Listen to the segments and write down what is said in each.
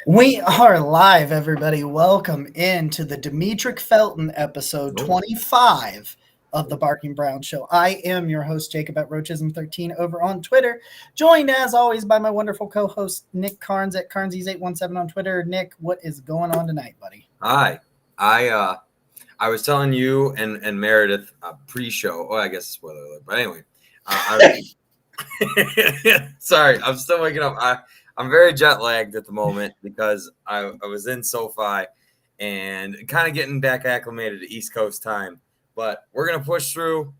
We are live, everybody. Welcome into the Demetric Felton episode 25 of the Barking Brown Show. I am your host, Jacob at Roachism13 over on Twitter, joined as always by my wonderful co-host, Nick Carnes at Carnesies817 on Twitter. Nick, what is going on tonight, buddy? Hi. I was telling you and Meredith pre-show. Oh, I guess spoiler alert. But anyway, sorry, I'm still waking up. I'm very jet lagged at the moment because I was in SoFi and kind of getting back acclimated to East Coast time. But we're gonna push through,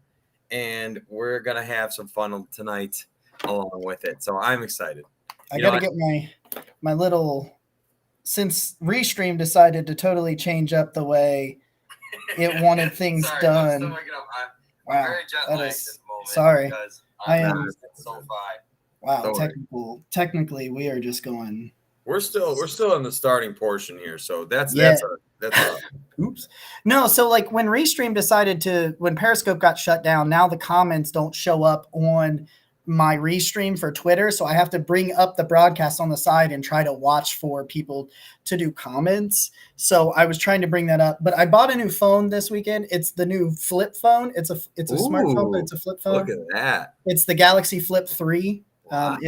and we're gonna have some fun tonight along with it. So I'm excited. I gotta get my little. Since Restream decided to totally change up the way it wanted things sorry, done. I'm still waking up. I'm very jet lagged at the moment. Sorry. Because I am in SoFi. Wow, technically we are just going. We're still in the starting portion here, so that's oops. No, so like when Restream decided when Periscope got shut down, now the comments don't show up on my Restream for Twitter, so I have to bring up the broadcast on the side and try to watch for people to do comments. So I was trying to bring that up, but I bought a new phone this weekend. It's the new flip phone. It's a smartphone, but it's a flip phone. Look at that. It's the Galaxy Flip 3. Wow.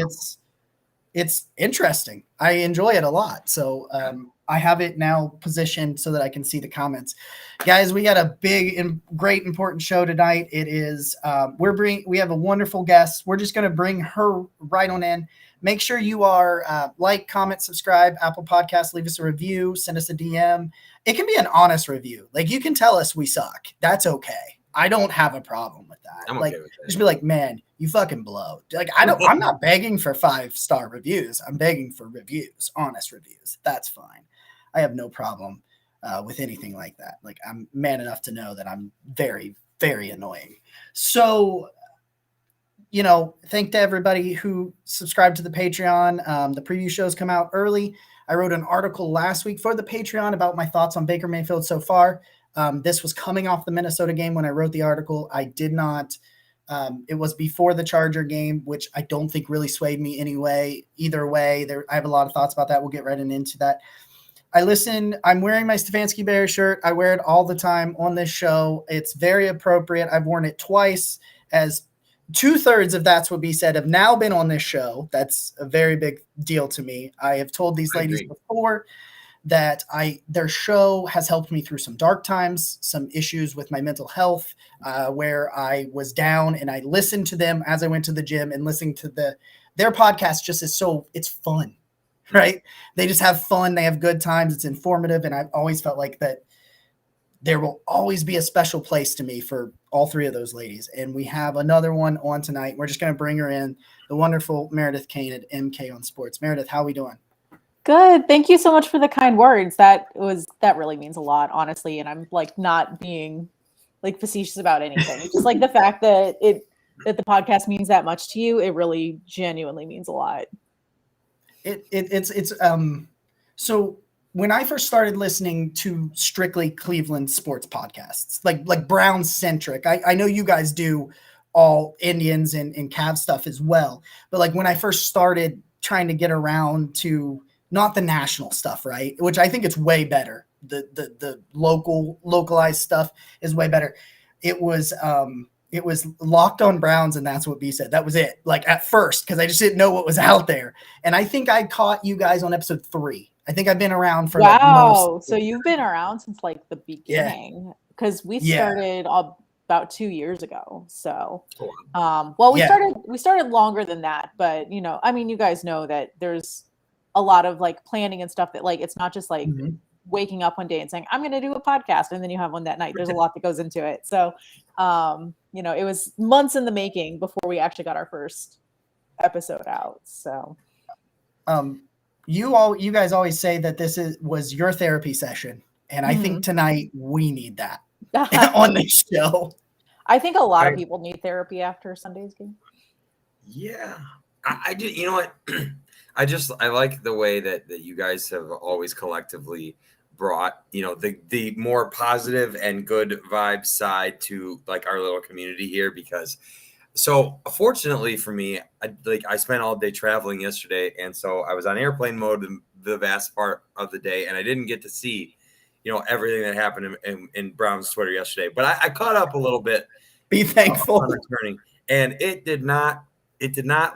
It's interesting. I enjoy it a lot. So I have it now positioned so that I can see the comments. Guys, we got a big and great important show tonight. It is we have a wonderful guest. We're just going to bring her right on in. Make sure you are like, comment, subscribe, Apple Podcasts, leave us a review, send us a DM. It can be an honest review. Like, you can tell us we suck. That's okay. I don't have a problem with that. I'm like, okay with that. Just be like, man, you fucking blow. Like, I'm not begging for 5-star reviews. I'm begging for reviews, honest reviews. That's fine. I have no problem with anything like that. Like, I'm man enough to know that I'm very, very annoying. So, thank to everybody who subscribed to the Patreon. The preview shows come out early. I wrote an article last week for the Patreon about my thoughts on Baker Mayfield so far. This was coming off the Minnesota game when I wrote the article. I did not. It was before the Charger game, which I don't think really swayed me anyway. Either way, I have a lot of thoughts about that. We'll get right into that. I'm wearing my Stefanski Bear shirt. I wear it all the time on this show. It's very appropriate. I've worn it twice, as 2/3 of That's What Be Said have now been on this show. That's a very big deal to me. I have told these ladies before that their show has helped me through some dark times, some issues with my mental health, where I was down, and I listened to them as I went to the gym, and listening to their podcast just is it's fun, right? They just have fun. They have good times. It's informative. And I've always felt like that there will always be a special place to me for all three of those ladies. And we have another one on tonight. We're just going to bring her in, the wonderful Meredith Kane at MK on Sports. Meredith, how are we doing? Good. Thank you so much for the kind words. That really means a lot, honestly. And I'm like not being like facetious about anything. It's just like the fact that the podcast means that much to you, it really genuinely means a lot. So when I first started listening to strictly Cleveland sports podcasts, like Brown centric, I know you guys do all Indians and Cavs stuff as well. But like when I first started trying to get around to not the national stuff, right? Which I think it's way better. The localized stuff is way better. It was Locked on Browns, and That's What B Said. That was it. Like at first, because I just didn't know what was out there. And I think I caught you guys on episode 3. I think I've been around for So you've been around since like the beginning, because we started about 2 years ago. So, we started longer than that, but you guys know that there's a lot of like planning and stuff that like, it's not just like waking up one day and saying, I'm going to do a podcast. And then you have one that night. There's a lot that goes into it. So, it was months in the making before we actually got our first episode out. So, you guys always say that this was your therapy session. And I think tonight we need that on this show. I think a lot of people need therapy after Sunday's game. Yeah, I do. You know what? I like the way that you guys have always collectively brought, the more positive and good vibe side to like our little community here, because So fortunately for me, I spent all day traveling yesterday, and so I was on airplane mode the vast part of the day, and I didn't get to see, everything that happened in Browns Twitter yesterday. But I caught up a little bit. Be thankful. On returning, and it did not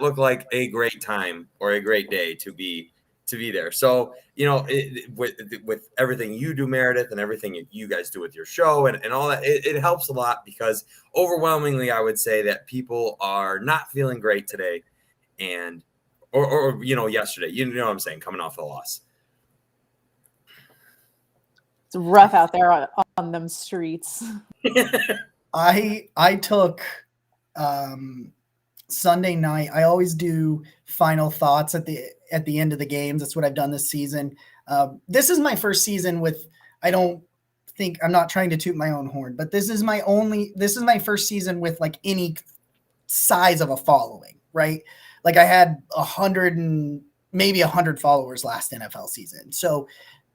look like a great time or a great day to be there. So, with everything you do, Meredith, and everything you guys do with your show and all that, it helps a lot, because overwhelmingly I would say that people are not feeling great today, and or yesterday, what I'm saying, coming off a loss. It's rough out there on them streets. I took Sunday night. I always do final thoughts at the end of the games. That's what I've done this season. This is my first season with, I'm not trying to toot my own horn, but this is my first season with like any size of a following, right? Like I had 100 followers last NFL season. So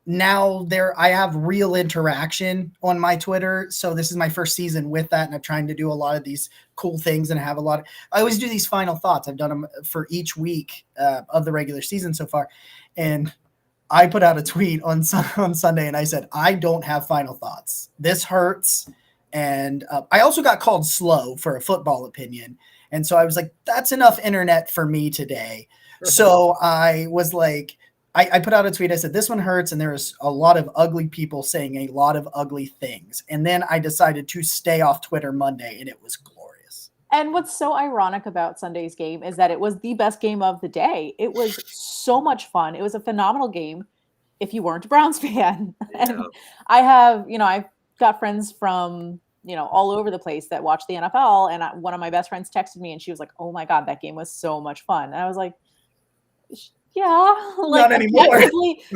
now I have real interaction on my Twitter. So this is my first season with that. And I'm trying to do a lot of these cool things and have I always do these final thoughts. I've done them for each week of the regular season so far. And I put out a tweet on Sunday and I said, I don't have final thoughts. This hurts. And I also got called slow for a football opinion. And so I was like, that's enough internet for me today. So I was like, I put out a tweet. I said, this one hurts. And there was a lot of ugly people saying a lot of ugly things. And then I decided to stay off Twitter Monday, and it was glorious. And what's so ironic about Sunday's game is that it was the best game of the day. It was so much fun. It was a phenomenal game if you weren't a Browns fan. Yeah. And I've got friends from, all over the place that watch the NFL. And one of my best friends texted me and she was like, oh my God, that game was so much fun. And I was like, yeah, not anymore.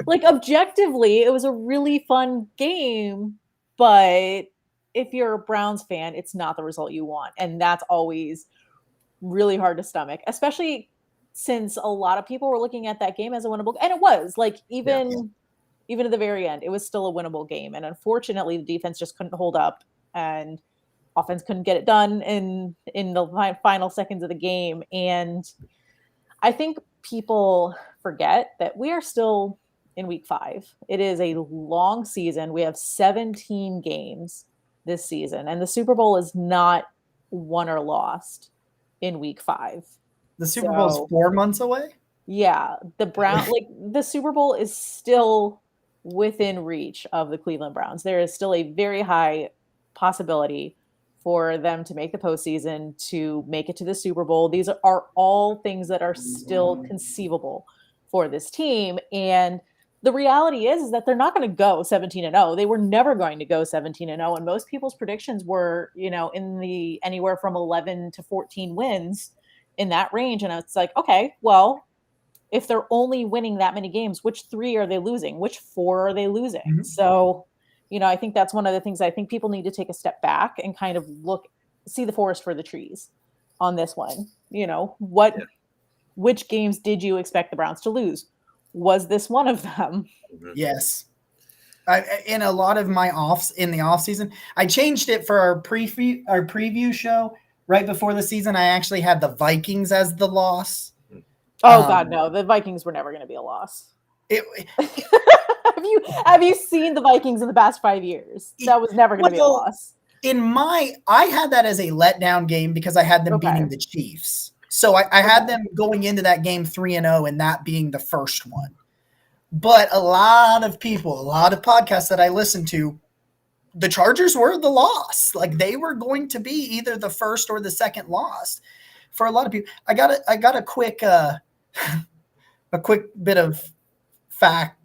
Objectively, it was a really fun game, but if you're a Browns fan, it's not the result you want. And that's always really hard to stomach, especially since a lot of people were looking at that game as a winnable. And it was even at the very end, it was still a winnable game. And unfortunately, the defense just couldn't hold up and offense couldn't get it done in the final seconds of the game. And I think people forget that we are still in week 5. It is a long season. We have 17 games this season, and the Super Bowl is not won or lost in week 5. The Super Bowl is 4 months away? Yeah. The Super Bowl is still within reach of the Cleveland Browns. There is still a very high possibility for them to make the postseason, to make it to the Super Bowl. These are all things that are still conceivable for this team. And the reality is that they're not going to go 17-0. They were never going to go 17-0. And most people's predictions were, in the anywhere from 11 to 14 wins, in that range. And it's like, okay, well, if they're only winning that many games, which 3 are they losing? Which 4 are they losing? Mm-hmm. So, I think that's one of the things I think people need to take a step back and kind of see the forest for the trees on this one. Which games did you expect the Browns to lose? Was this one of them? Yes. In a lot of my in the off season, I changed it for our preview show right before the season. I actually had the Vikings as the loss. Oh God, no! The Vikings were never going to be a loss. Have you seen the Vikings in the past 5 years? That was never going to be a loss. I had that as a letdown game because I had them beating the Chiefs. So I had them going into that game 3-0 and that being the first one. But a lot of people, a lot of podcasts that I listened to, the Chargers were the loss. Like they were going to be either the first or the second loss for a lot of people. I got a quick bit of fact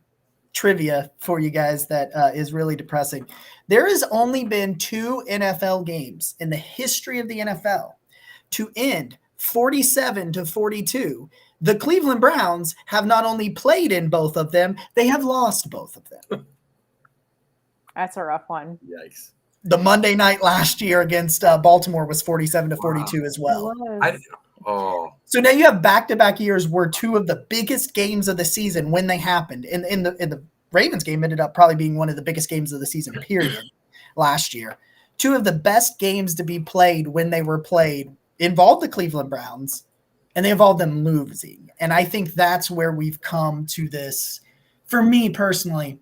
trivia for you guys that is really depressing. There has only been 2 NFL games in the history of the NFL to end 47-42. The Cleveland Browns have not only played in both of them, they have lost both of them. That's a rough one. Yikes. The Monday night last year against Baltimore was 47-42 as well. So now you have back-to-back years where 2 of the biggest games of the season when they happened. In the Ravens game ended up probably being one of the biggest games of the season, period, last year. 2 of the best games to be played when they were played involved the Cleveland Browns, and they involved them losing. And I think that's where we've come to this for me personally,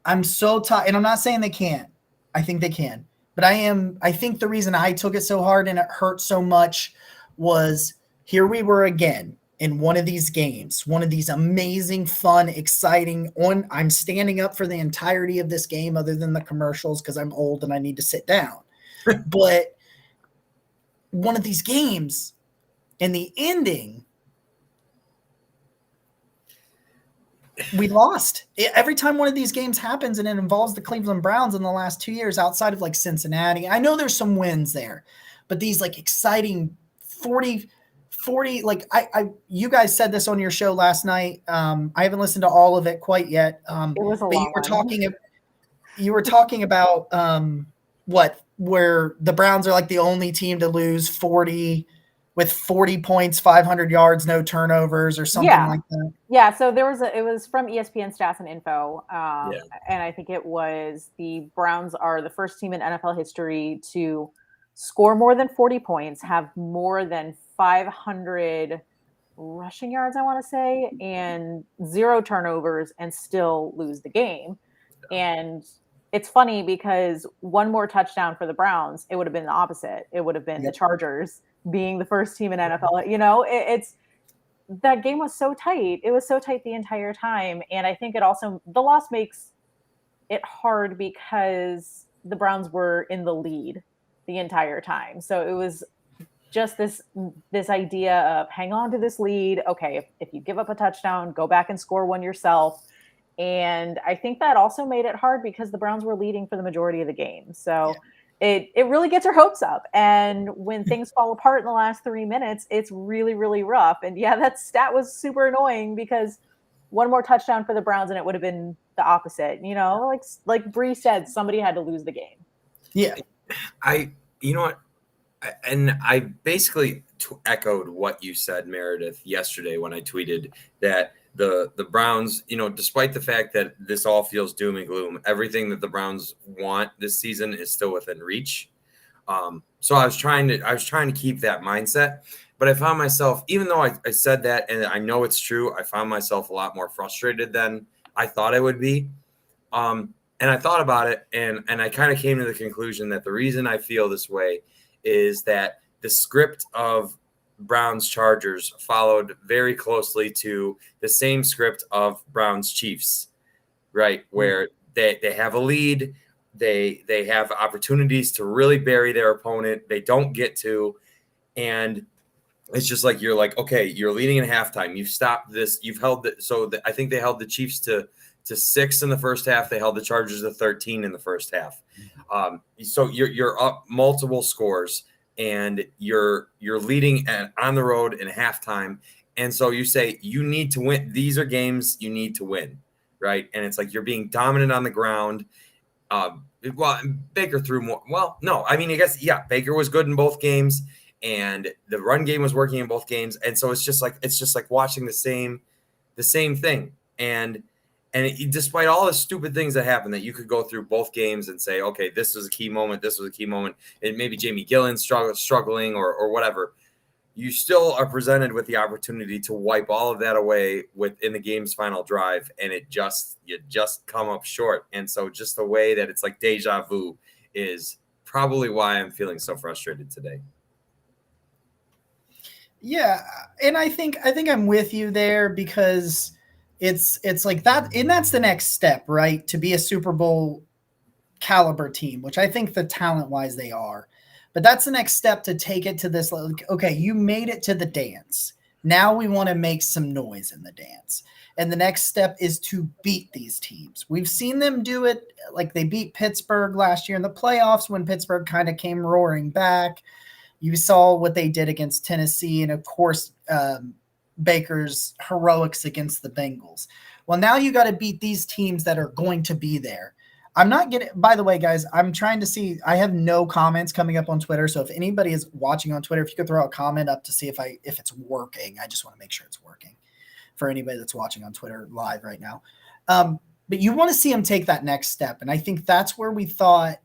I'm so tired, and I'm not saying they can't. I think they can. But I think the reason I took it so hard and it hurt so much was here we were again in one of these games, one of these amazing, fun, exciting I'm standing up for the entirety of this game other than the commercials because I'm old and I need to sit down. But one of these games and the ending, we lost. Every time one of these games happens and it involves the Cleveland Browns in the last 2 years outside of like Cincinnati, I know there's some wins there, but these like exciting 40, like you guys said this on your show last night. I haven't listened to all of it quite yet. It was a long one. You were talking about where the Browns are like the only team to lose 40 with 40 points, 500 yards, no turnovers or something like that. Yeah. So it was from ESPN Stats and Info. And I think it was the Browns are the first team in NFL history to score more than 40 points, have more than 500 rushing yards, I want to say, and 0 turnovers and still lose the game. And it's funny because one more touchdown for the Browns, it would have been the opposite. It would have been the Chargers being the first team in NFL. It's that game was so tight. It was so tight the entire time. And I think the loss makes it hard because the Browns were in the lead the entire time. So it was just this idea of hang on to this lead. Okay, if you give up a touchdown, go back and score one yourself. And I think that also made it hard because the Browns were leading for the majority of the game. So it really gets your hopes up. And when things fall apart in the last 3 minutes, it's really, really rough. And that stat was super annoying because one more touchdown for the Browns and it would have been the opposite. Like Bree said, somebody had to lose the game. Yeah. You know what? And I basically echoed what you said, Meredith, yesterday when I tweeted that the Browns, despite the fact that this all feels doom and gloom, everything that the Browns want this season is still within reach. So I was trying to keep that mindset, but I found myself, even though I said that and I know it's true, I found myself a lot more frustrated than I thought I would be. And I thought about it and I kind of came to the conclusion that the reason I feel this way is that the script of Browns Chargers followed very closely to the same script of Browns Chiefs, right? Where they have a lead, they have opportunities to really bury their opponent, they don't get to, and it's just like you're like, okay, you're leading in halftime, you've stopped this, you've held it. So I think they held the Chiefs to 6 in the first half. They held the Chargers to 13 in the first half. So you're up multiple scores and you're leading on the road in halftime. And so you say you need to win. These are games you need to win, right? And it's like you're being dominant on the ground. Well, Baker threw more. Well, no, I mean, I guess, Baker was good in both games and the run game was working in both games. And so it's just like watching the same thing. And despite all the stupid things that happen that you could go through both games and say, okay, this was a key moment, and maybe Jamie Gillen struggling or whatever, you still are presented with the opportunity to wipe all of that away within the game's final drive, and you just come up short. And so just the way that it's like deja vu is probably why I'm feeling so frustrated today. Yeah, and I think I'm with you there because it's like that, and that's the next step, right? To be a Super Bowl caliber team, which I think the talent wise they are, but that's the next step to take it to this. Okay, you made it to the dance. Now we want to make some noise in the dance. And the next step is to beat these teams. We've seen them do it. Like they beat Pittsburgh last year in the playoffs when Pittsburgh kind of came roaring back. You saw what they did against Tennessee, and of course, Baker's heroics against the Bengals. Well, now you got to beat these teams that are going to be there. I'm not getting, by the way, guys, I'm trying to see, I have no comments coming up on Twitter. So if anybody is watching on Twitter, if you could throw a comment up to see if it's working, I just want to make sure it's working for anybody that's watching on Twitter live right now. But you want to see them take that next step. And I think that's where we thought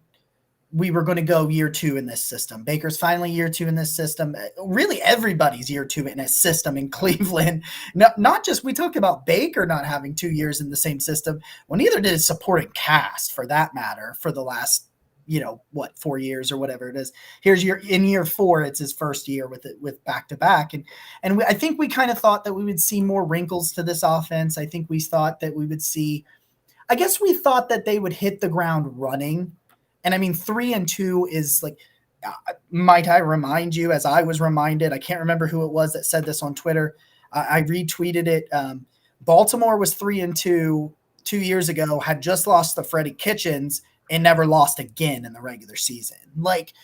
we were going to go year 2 in this system. Baker's finally year 2 in this system. Really, everybody's year 2 in a system in Cleveland. Not just, we talk about Baker not having 2 years in the same system. Well, neither did his supporting cast, for that matter, for the last, 4 years or whatever it is. In year 4, it's his first year with back-to-back. And I think we kind of thought that we would see more wrinkles to this offense. I think we thought that we would see, I guess we thought that they would hit the ground running. And I mean, 3-2 is like, might I remind you, as I was reminded, I can't remember who it was that said this on Twitter. I retweeted it. Baltimore was 3-2 2 years ago, had just lost to Freddie Kitchens and never lost again in the regular season. Like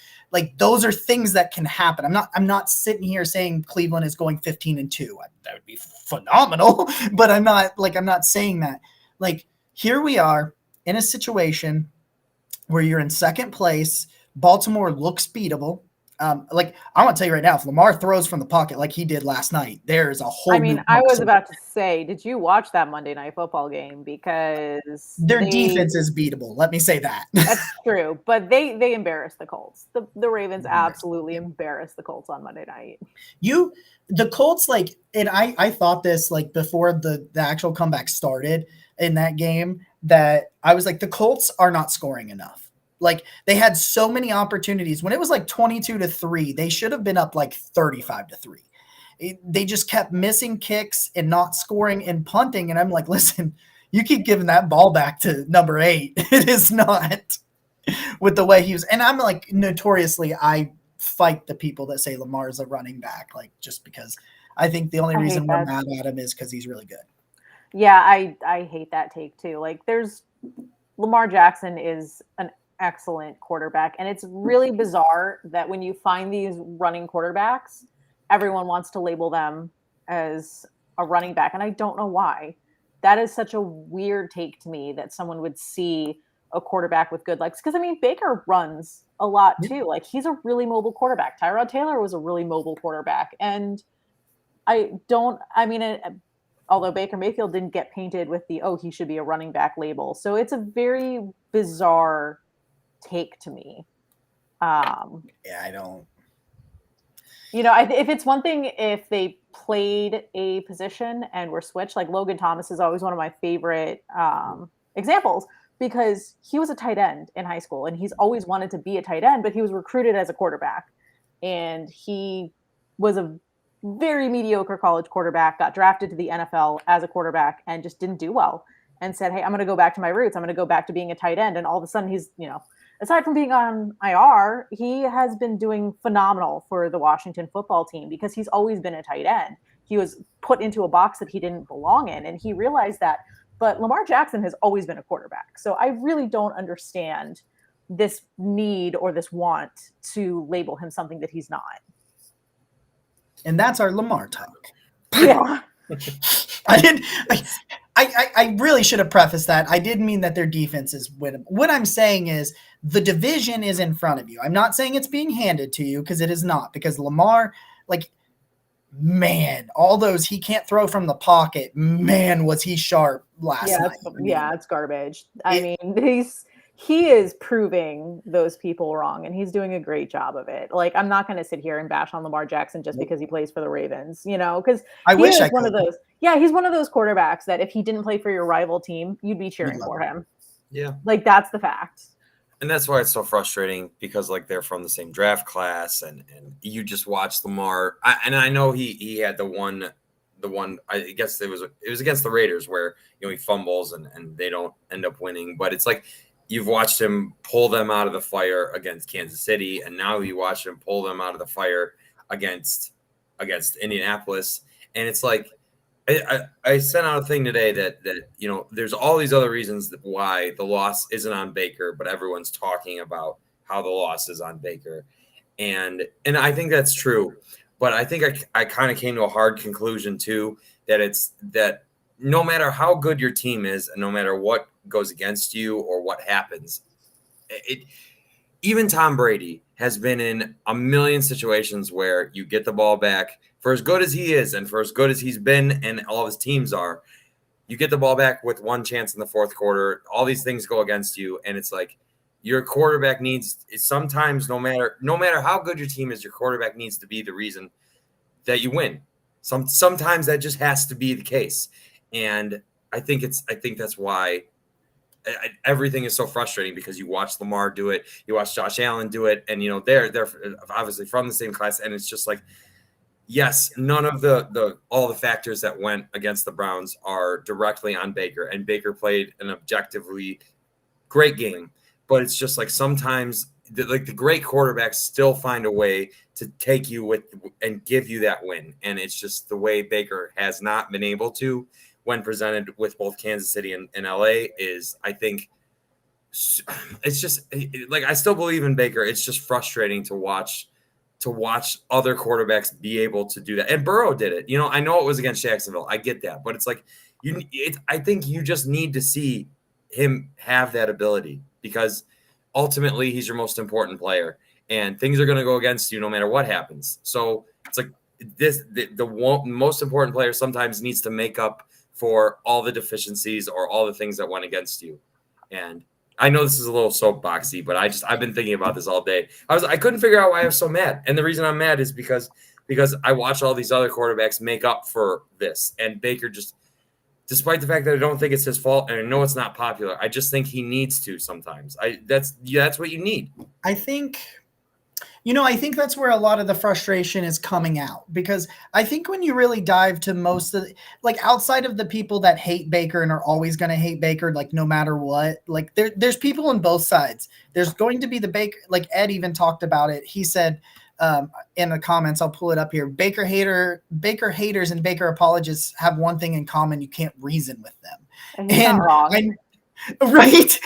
those are things that can happen. I'm not sitting here saying Cleveland is going 15-2. That would be phenomenal, but I'm not saying that. Like, here we are in a situation where you're in second place. Baltimore looks beatable. I want to tell you right now, if Lamar throws from the pocket like he did last night, there is a whole. I was about to say, did you watch that Monday Night Football game? Because their defense is beatable. Let me say that. That's true, but they embarrassed the Colts. The Ravens absolutely embarrassed the Colts on Monday night. The Colts, and I thought this before the actual comeback started in that game, that I was like, the Colts are not scoring enough. They had so many opportunities. When it was 22-3, they should have been up 35-3. They just kept missing kicks and not scoring and punting. And I'm like, listen, you keep giving that ball back to number 8. It is not with the way he was. And I'm notoriously, I fight the people that say Lamar is a running back, just because I think the only reason we're mad at him is because he's really good. Yeah, I hate that take too. Lamar Jackson is an excellent quarterback, and it's really bizarre that when you find these running quarterbacks, everyone wants to label them as a running back, and I don't know why. That is such a weird take to me, that someone would see a quarterback with good legs, because Baker runs a lot too. He's a really mobile quarterback. Tyrod Taylor was a really mobile quarterback, and although Baker Mayfield didn't get painted with the, he should be a running back label. So it's a very bizarre take to me. I don't. If it's one thing if they played a position and were switched, Logan Thomas is always one of my favorite examples, because he was a tight end in high school and he's always wanted to be a tight end, but he was recruited as a quarterback, and he was a very mediocre college quarterback, got drafted to the NFL as a quarterback and just didn't do well, and said, hey, I'm going to go back to my roots. I'm going to go back to being a tight end. And all of a sudden he's, aside from being on IR, he has been doing phenomenal for the Washington football team, because he's always been a tight end. He was put into a box that he didn't belong in, and he realized that. But Lamar Jackson has always been a quarterback. So I really don't understand this need or this want to label him something that he's not. And that's our Lamar talk. Yeah. I really should have prefaced that. I didn't mean that their defense is winnable. What I'm saying is the division is in front of you. I'm not saying it's being handed to you, because it is not. Because Lamar, all those, he can't throw from the pocket. Man, was he sharp last night. It's garbage. He is proving those people wrong, and he's doing a great job of it. I'm not going to sit here and bash on Lamar Jackson just because he plays for the Ravens, because I wish I one could. of those. Yeah, he's one of those quarterbacks that if he didn't play for your rival team, you'd be cheering for him. Yeah. That's the fact. And that's why it's so frustrating, because they're from the same draft class, and you just watch Lamar. I know he had the one, I guess it was against the Raiders where, he fumbles and they don't end up winning. But it's you've watched him pull them out of the fire against Kansas City, and now you watch him pull them out of the fire against Indianapolis. And it's I sent out a thing today that there's all these other reasons why the loss isn't on Baker, but everyone's talking about how the loss is on Baker. And I think that's true. But I think I kind of came to a hard conclusion too, that no matter how good your team is, and no matter what goes against you or what happens, even Tom Brady has been in a million situations where you get the ball back. For as good as he is, and for as good as he's been and all of his teams are, you get the ball back with one chance in the fourth quarter. All these things go against you, and it's your quarterback needs sometimes, no matter how good your team is, your quarterback needs to be the reason that you win. Sometimes that just has to be the case. And I think that's why everything is so frustrating, because you watch Lamar do it, you watch Josh Allen do it, and they're obviously from the same class, and it's just like, yes, none of all the factors that went against the Browns are directly on Baker, and Baker played an objectively great game, but it's just like sometimes the great quarterbacks still find a way to take you with and give you that win, and it's just the way Baker has not been able to when presented with both Kansas City and LA is, I think, it's just like, I still believe in Baker. It's just frustrating to watch other quarterbacks be able to do that. And Burrow did it. I know it was against Jacksonville. I get that, but it's like I think you just need to see him have that ability, because ultimately he's your most important player, and things are going to go against you no matter what happens. So it's like the most important player sometimes needs to make up for all the deficiencies or all the things that went against you. And I know this is a little soapboxy, but I've been thinking about this all day. I couldn't figure out why I was so mad. And the reason I'm mad is because I watch all these other quarterbacks make up for this. And Baker just, despite the fact that I don't think it's his fault, and I know it's not popular, I just think he needs to sometimes. That's what you need. I think that's where a lot of the frustration is coming out, because I think when you really dive to most of outside of the people that hate Baker and are always going to hate Baker, like no matter what, like there's people on both sides. There's going to be the Baker, like Ed even talked about it. He said in the comments, I'll pull it up here, Baker haters and Baker apologists have one thing in common: you can't reason with them. And he's not wrong. Right.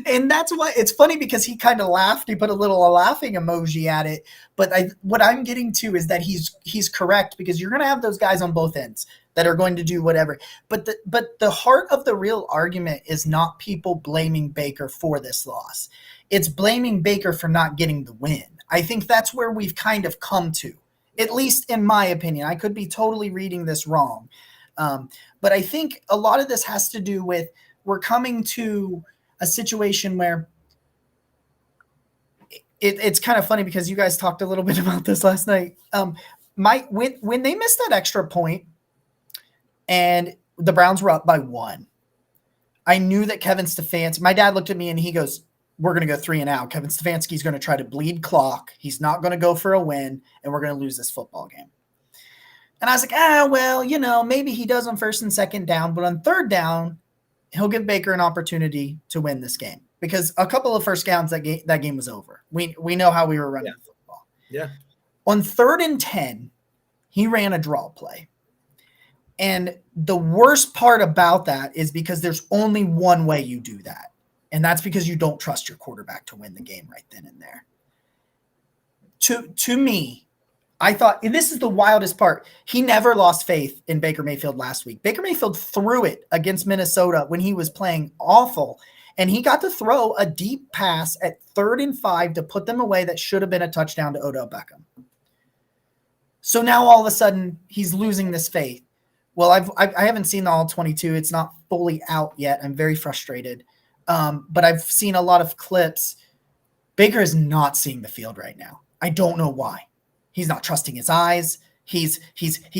And that's why it's funny, because he kind of laughed. He put a laughing emoji at it. But what I'm getting to is that he's correct, because you're going to have those guys on both ends that are going to do whatever. But the heart of the real argument is not people blaming Baker for this loss. It's blaming Baker for not getting the win. I think that's where we've kind of come to, at least in my opinion. I could be totally reading this wrong. But I think a lot of this has to do with, we're coming to a situation where it's kind of funny, because you guys talked a little bit about this last night. When they missed that extra point and the Browns were up by 1, I knew that Kevin Stefanski, my dad looked at me and he goes, we're going to go 3 and out. Kevin Stefanski's going to try to bleed clock. He's not going to go for a win, and we're going to lose this football game. And I was like, maybe he does on 1st and 2nd down, but on 3rd down, he'll give Baker an opportunity to win this game, because a couple of first downs, that game was over. We know how we were running football. Yeah. On 3rd and 10, he ran a draw play. And the worst part about that is because there's only one way you do that. And that's because you don't trust your quarterback to win the game right then and there. To me, I thought, and this is the wildest part, he never lost faith in Baker Mayfield last week. Baker Mayfield threw it against Minnesota when he was playing awful, and he got to throw a deep pass at 3rd and 5 to put them away that should have been a touchdown to Odell Beckham. So now all of a sudden he's losing this faith. Well, I haven't seen the all 22. It's not fully out yet. I'm very frustrated. But I've seen a lot of clips. Baker is not seeing the field right now. I don't know why. He's not trusting his eyes. He's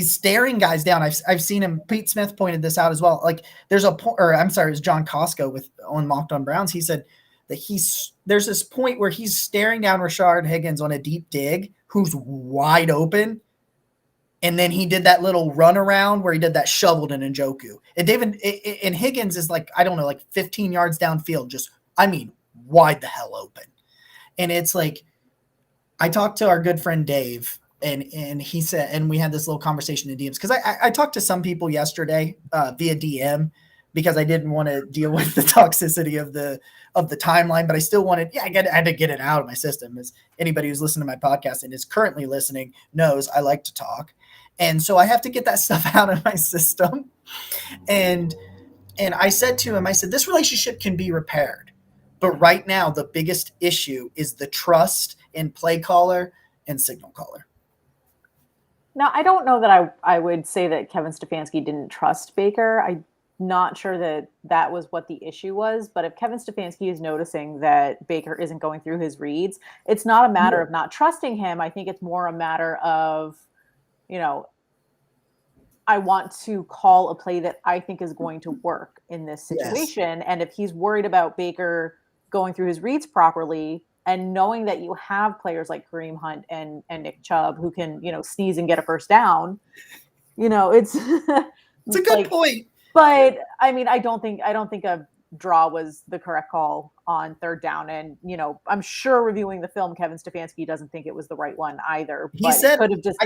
staring guys down. I've seen him. Pete Smith pointed this out as well. Like there's a point, or I'm sorry, it was John Costco on Mocked on Browns. He said that there's this point where he's staring down Rashard Higgins on a deep dig, who's wide open. And then he did that little run around where he did that shovel to Njoku. And Higgins is like 15 yards downfield, just, wide the hell open. And it's like, I talked to our good friend Dave, and he said, and we had this little conversation in DMs, because I talked to some people yesterday via DM, because I didn't want to deal with the toxicity of the timeline, but I still wanted, I had to get it out of my system. As anybody who's listened to my podcast and is currently listening knows, I like to talk. And so I have to get that stuff out of my system. And I said to him, this relationship can be repaired. But right now, the biggest issue is the trust in play caller and signal caller. Now, I don't know that I would say that Kevin Stefanski didn't trust Baker. I not sure that was what the issue was. But if Kevin Stefanski is noticing that Baker isn't going through his reads, it's not a matter of not trusting him. I think it's more a matter of, I want to call a play that I think is going to work in this situation. Yes. And if he's worried about Baker going through his reads properly, and knowing that you have players like Kareem Hunt and Nick Chubb who can, sneeze and get a first down, it's it's a good point. But I mean, I don't think a draw was the correct call on third down. And, I'm sure reviewing the film, Kevin Stefanski doesn't think it was the right one either. He said, could have just,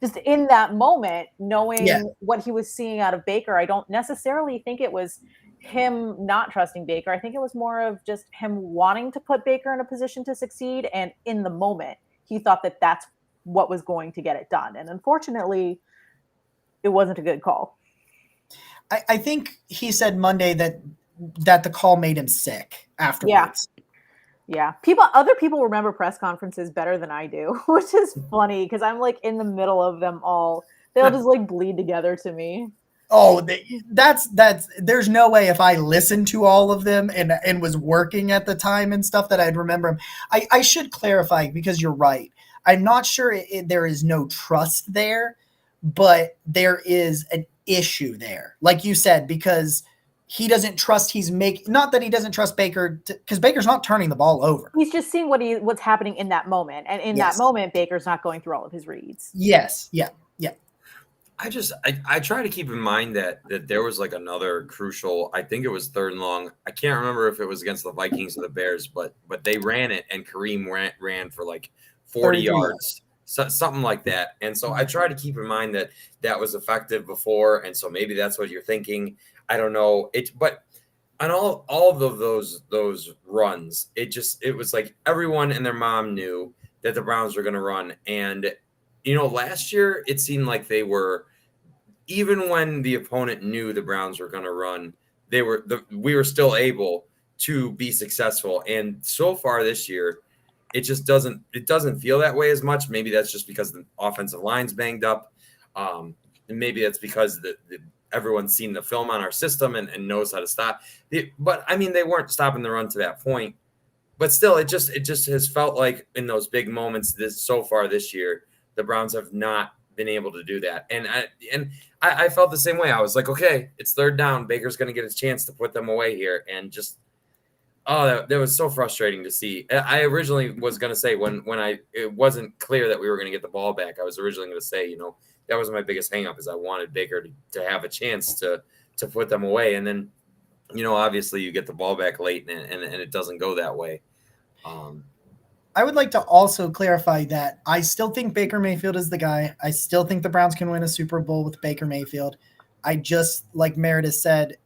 just in that moment, knowing what he was seeing out of Baker, I don't necessarily think it was him not trusting Baker. I think it was more of just him wanting to put Baker in a position to succeed. And in the moment, he thought that that's what was going to get it done. And unfortunately, it wasn't a good call. I think he said Monday that the call made him sick afterwards. Yeah. Other people remember press conferences better than I do, which is funny because I'm like in the middle of them all. They'll just like bleed together to me. Oh, that's there's no way if I listened to all of them and was working at the time and stuff that I'd remember them. I should clarify because you're right. I'm not sure there is no trust there, but there is an issue there. Like you said, because he doesn't trust not that he doesn't trust Baker because Baker's not turning the ball over. He's just seeing what's happening in that moment. And in that moment, Baker's not going through all of his reads. Yes. Yeah. I try to keep in mind that there was like another crucial, I think it was third and long. I can't remember if it was against the Vikings or the Bears, but they ran it and Kareem ran for like 40 yards, something like that. And so I try to keep in mind that was effective before. And so maybe that's what you're thinking. I don't know. But on all of those runs, it was like everyone and their mom knew that the Browns were going to run. And, last year it seemed like they were, even when the opponent knew the Browns were going to run, we were still able to be successful. And so far this year, it doesn't feel that way as much. Maybe that's just because the offensive line's banged up. And maybe that's because everyone's seen the film on our system and knows how to stop. But I mean, they weren't stopping the run to that point. But still, it just has felt like in those big moments so far this year, the Browns have not been able to do that. And I felt the same way. I was like, okay, it's third down. Baker's going to get his chance to put them away here. And just, that was so frustrating to see. I originally was going to say when it wasn't clear that we were going to get the ball back, I was originally going to say, that was my biggest hang up is I wanted Baker to have a chance to put them away. And then, obviously you get the ball back late and it doesn't go that way. I would like to also clarify that I still think Baker Mayfield is the guy. I still think the Browns can win a Super Bowl with Baker Mayfield. I just, like Meredith said,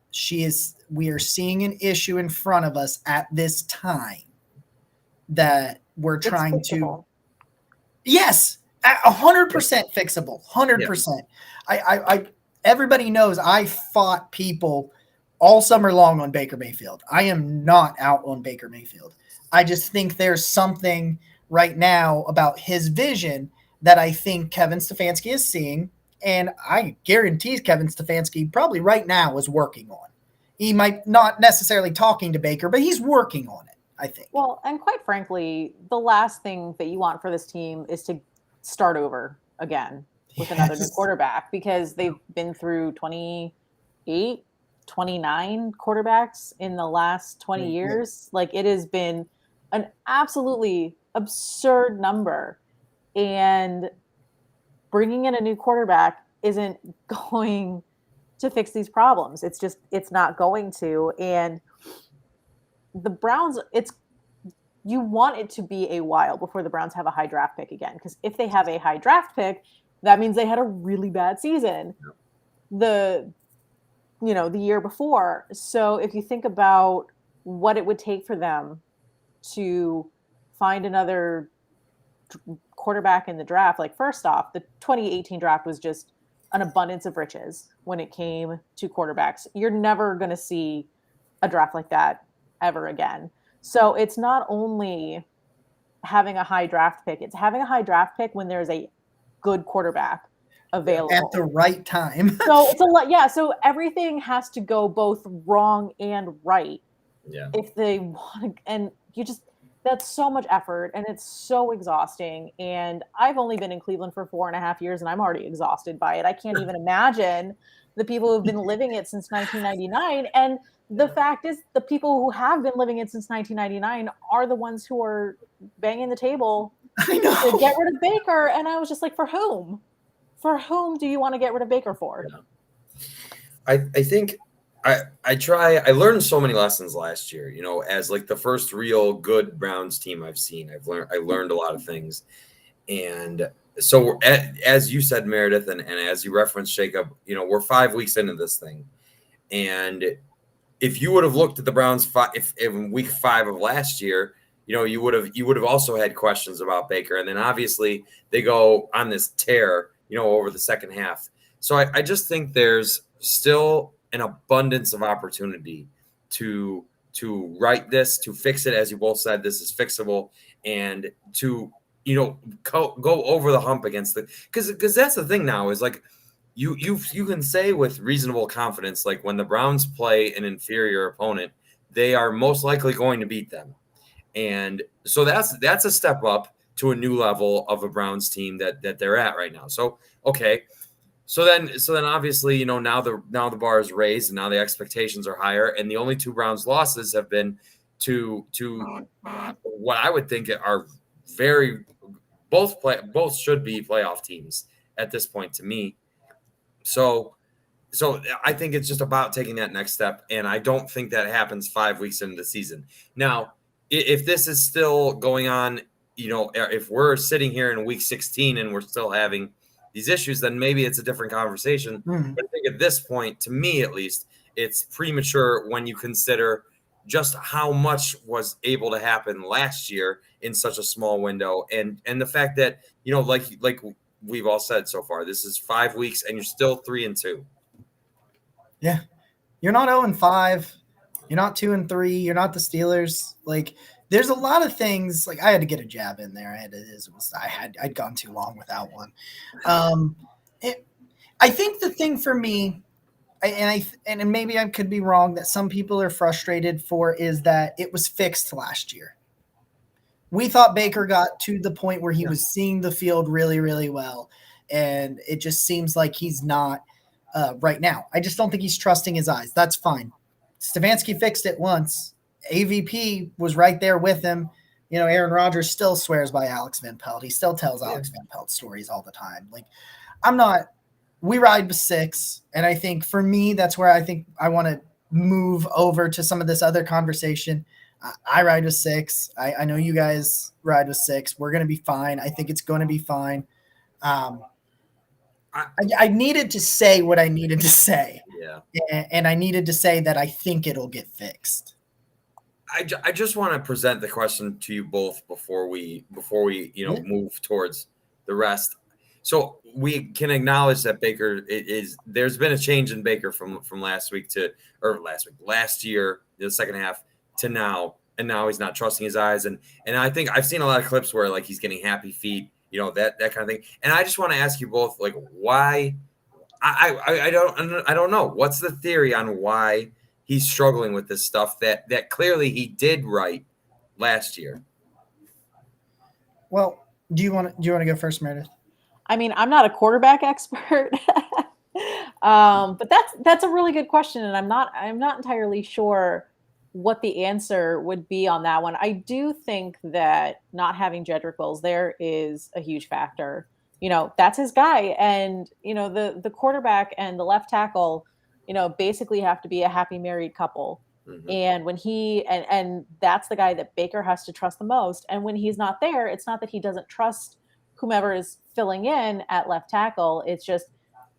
we are seeing an issue in front of us at this time that we're trying to. Yes, 100% fixable. 100%. I everybody knows I fought people all summer long on Baker Mayfield. I am not out on Baker Mayfield. I just think there's something right now about his vision that I think Kevin Stefanski is seeing, and I guarantee Kevin Stefanski probably right now is working on. He might not necessarily talking to Baker, but he's working on it, I think. Well, and quite frankly, the last thing that you want for this team is to start over again with another new quarterback because they've been through 28, 29 quarterbacks in the last 20 years. Like it has been an absolutely absurd number, and bringing in a new quarterback isn't going to fix these problems. It's not going to. And the Browns, you want it to be a while before the Browns have a high draft pick again. Because if they have a high draft pick, that means they had a really bad season the year before. So if you think about what it would take for them to find another quarterback in the draft, like first off, the 2018 draft was just an abundance of riches when it came to quarterbacks. You're never going to see a draft like that ever again. So it's not only having a high draft pick, it's having a high draft pick when there's a good quarterback available at the right time. So it's a lot. Yeah. So everything has to go both wrong and right. Yeah. If they want to, and that's so much effort and it's so exhausting. And I've only been in Cleveland for 4.5 years and I'm already exhausted by it. I can't even imagine the people who've been living it since 1999. And the fact is, the people who have been living it since 1999 are the ones who are banging the table I know. to get rid of Baker. And I was just like, for whom? For whom do you want to get rid of Baker for? Yeah. I think I learned so many lessons last year, as like the first real good Browns team I've seen. I learned a lot of things. And so as you said, Meredith, and as you referenced, Jacob, we're 5 weeks into this thing. And if you would have looked at the Browns in week 5 of last year, you would have also had questions about Baker. And then obviously they go on this tear, over the second half. So I just think there's still an abundance of opportunity to right this, to fix it. As you both said, this is fixable, and to, go over the hump against because that's the thing now is like, you can say with reasonable confidence, like when the Browns play an inferior opponent, they are most likely going to beat them. And so that's a step up to a new level of a Browns team that they're at right now. So, okay. So then obviously, now the bar is raised and now the expectations are higher. And the only 2 Browns losses have been to what I would think are both should be playoff teams at this point to me. So I think it's just about taking that next step. And I don't think that happens 5 weeks into the season. Now, if this is still going on, if we're sitting here in week 16 and we're still having these issues, then maybe it's a different conversation. Mm. But I think at this point, to me at least, it's premature when you consider just how much was able to happen last year in such a small window, and the fact that like we've all said so far, this is 5 weeks and you're still 3-2. Yeah, you're not 0-5. You're not 2-3. You're not the Steelers. Like, there's a lot of things. Like, I had to get a jab in there. I'd gone too long without one. I think the thing for me, and maybe I could be wrong, that some people are frustrated for is that it was fixed last year. We thought Baker got to the point where he was seeing the field really, really well, and it just seems like he's not right now. I just don't think he's trusting his eyes. That's fine. Stefanski fixed it once. AVP was right there with him. Aaron Rodgers still swears by Alex Van Pelt. He still tells Alex Van Pelt stories all the time. Like, we ride with 6. And I think for me, that's where I think I want to move over to some of this other conversation. I ride with 6. I know you guys ride with 6. We're going to be fine. I think it's going to be fine. I needed to say what I needed to say. Yeah. And I needed to say that I think it'll get fixed. I just want to present the question to you both before we move towards the rest. So we can acknowledge that Baker there's been a change in Baker from last year, the second half to now, and now he's not trusting his eyes. And I think I've seen a lot of clips where like he's getting happy feet, that kind of thing. And I just want to ask you both, like, why? I don't know. What's the theory on why he's struggling with this stuff that clearly he did right last year? Well, do you want to go first, Meredith? I mean, I'm not a quarterback expert, but that's a really good question, and I'm not entirely sure what the answer would be on that one. I do think that not having Jedrick Wills there is a huge factor. That's his guy, and the quarterback and the left tackle, basically have to be a happy married couple. Mm-hmm. And when and that's the guy that Baker has to trust the most. And when he's not there, it's not that he doesn't trust whomever is filling in at left tackle. It's just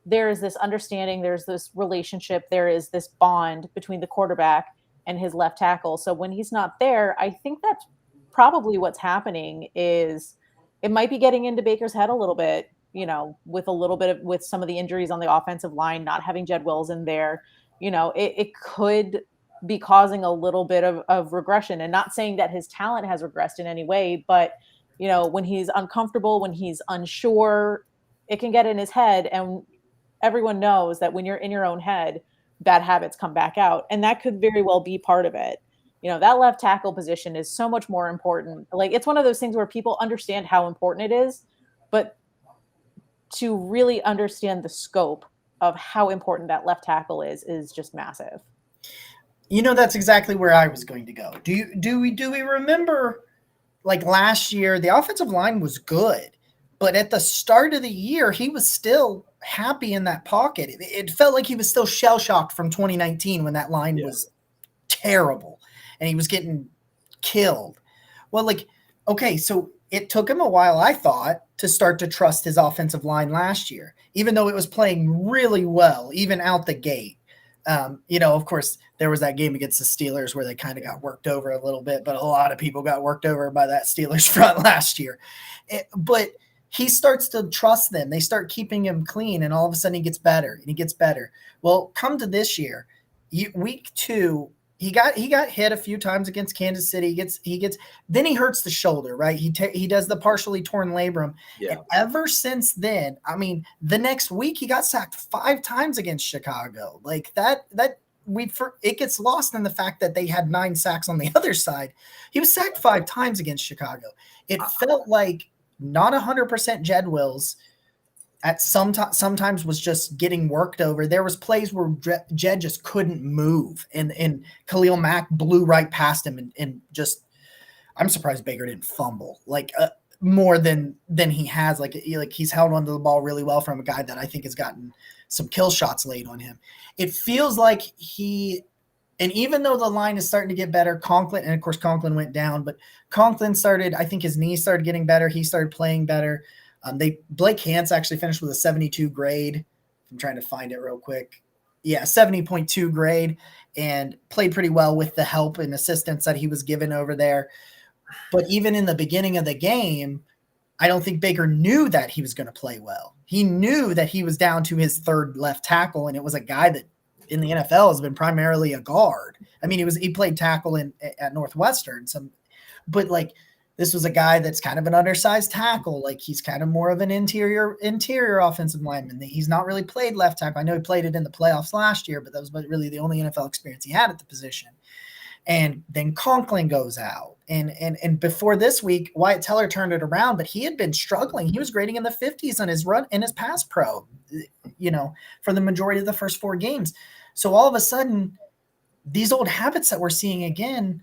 there is this understanding, there's this relationship, there is this bond between the quarterback and his left tackle. So when he's not there, I think that's probably what's happening. Is it might be getting into Baker's head a little bit, with some of the injuries on the offensive line, not having Jed Wills in there, it could be causing a little bit of regression, and not saying that his talent has regressed in any way, but when he's uncomfortable, when he's unsure, it can get in his head, and everyone knows that when you're in your own head, bad habits come back out, and that could very well be part of it. That left tackle position is so much more important. Like, it's one of those things where people understand how important it is, but to really understand the scope of how important that left tackle is just massive. That's exactly where I was going to go. Do we remember, like, last year the offensive line was good, but at the start of the year he was still happy in that pocket. It felt like he was still shell shocked from 2019 when that line was terrible and he was getting killed. Well, like, okay, so it took him a while, I thought, to start to trust his offensive line last year, even though it was playing really well, even out the gate. Of course, there was that game against the Steelers where they kind of got worked over a little bit, but a lot of people got worked over by that Steelers front last year. But he starts to trust them. They start keeping him clean, and all of a sudden he gets better, and he gets better. Well, come to this year, week 2, he got hit a few times against Kansas City. Then he hurts the shoulder, right? He does the partially torn labrum. Yeah. And ever since then, I mean, the next week he got sacked 5 times against Chicago. Like it gets lost in the fact that they had 9 sacks on the other side. He was sacked 5 times against Chicago. It felt like not 100% Jed Wills. At sometimes was just getting worked over. There was plays where Jed just couldn't move, and Khalil Mack blew right past him, and just, I'm surprised Baker didn't fumble like more than he has. Like he's held onto the ball really well from a guy that I think has gotten some kill shots laid on him. It feels like and even though the line is starting to get better, Conklin, and of course Conklin went down, but Conklin started, I think his knees started getting better. He started playing better. Blake Hance actually finished with a 72 grade. I'm trying to find it real quick. Yeah, 70.2 grade, and played pretty well with the help and assistance that he was given over there. But even in the beginning of the game, I don't think Baker knew that he was going to play well. He knew that he was down to his third left tackle, and it was a guy that in the NFL has been primarily a guard. I mean, he played tackle at Northwestern, but like, this was a guy that's kind of an undersized tackle. Like, he's kind of more of an interior offensive lineman. He's not really played left tackle. I know he played it in the playoffs last year, but that was really the only NFL experience he had at the position. And then Conklin goes out. And before this week, Wyatt Teller turned it around, but he had been struggling. He was grading in the 50s on his pass pro, for the majority of the first 4 games. So all of a sudden, these old habits that we're seeing again,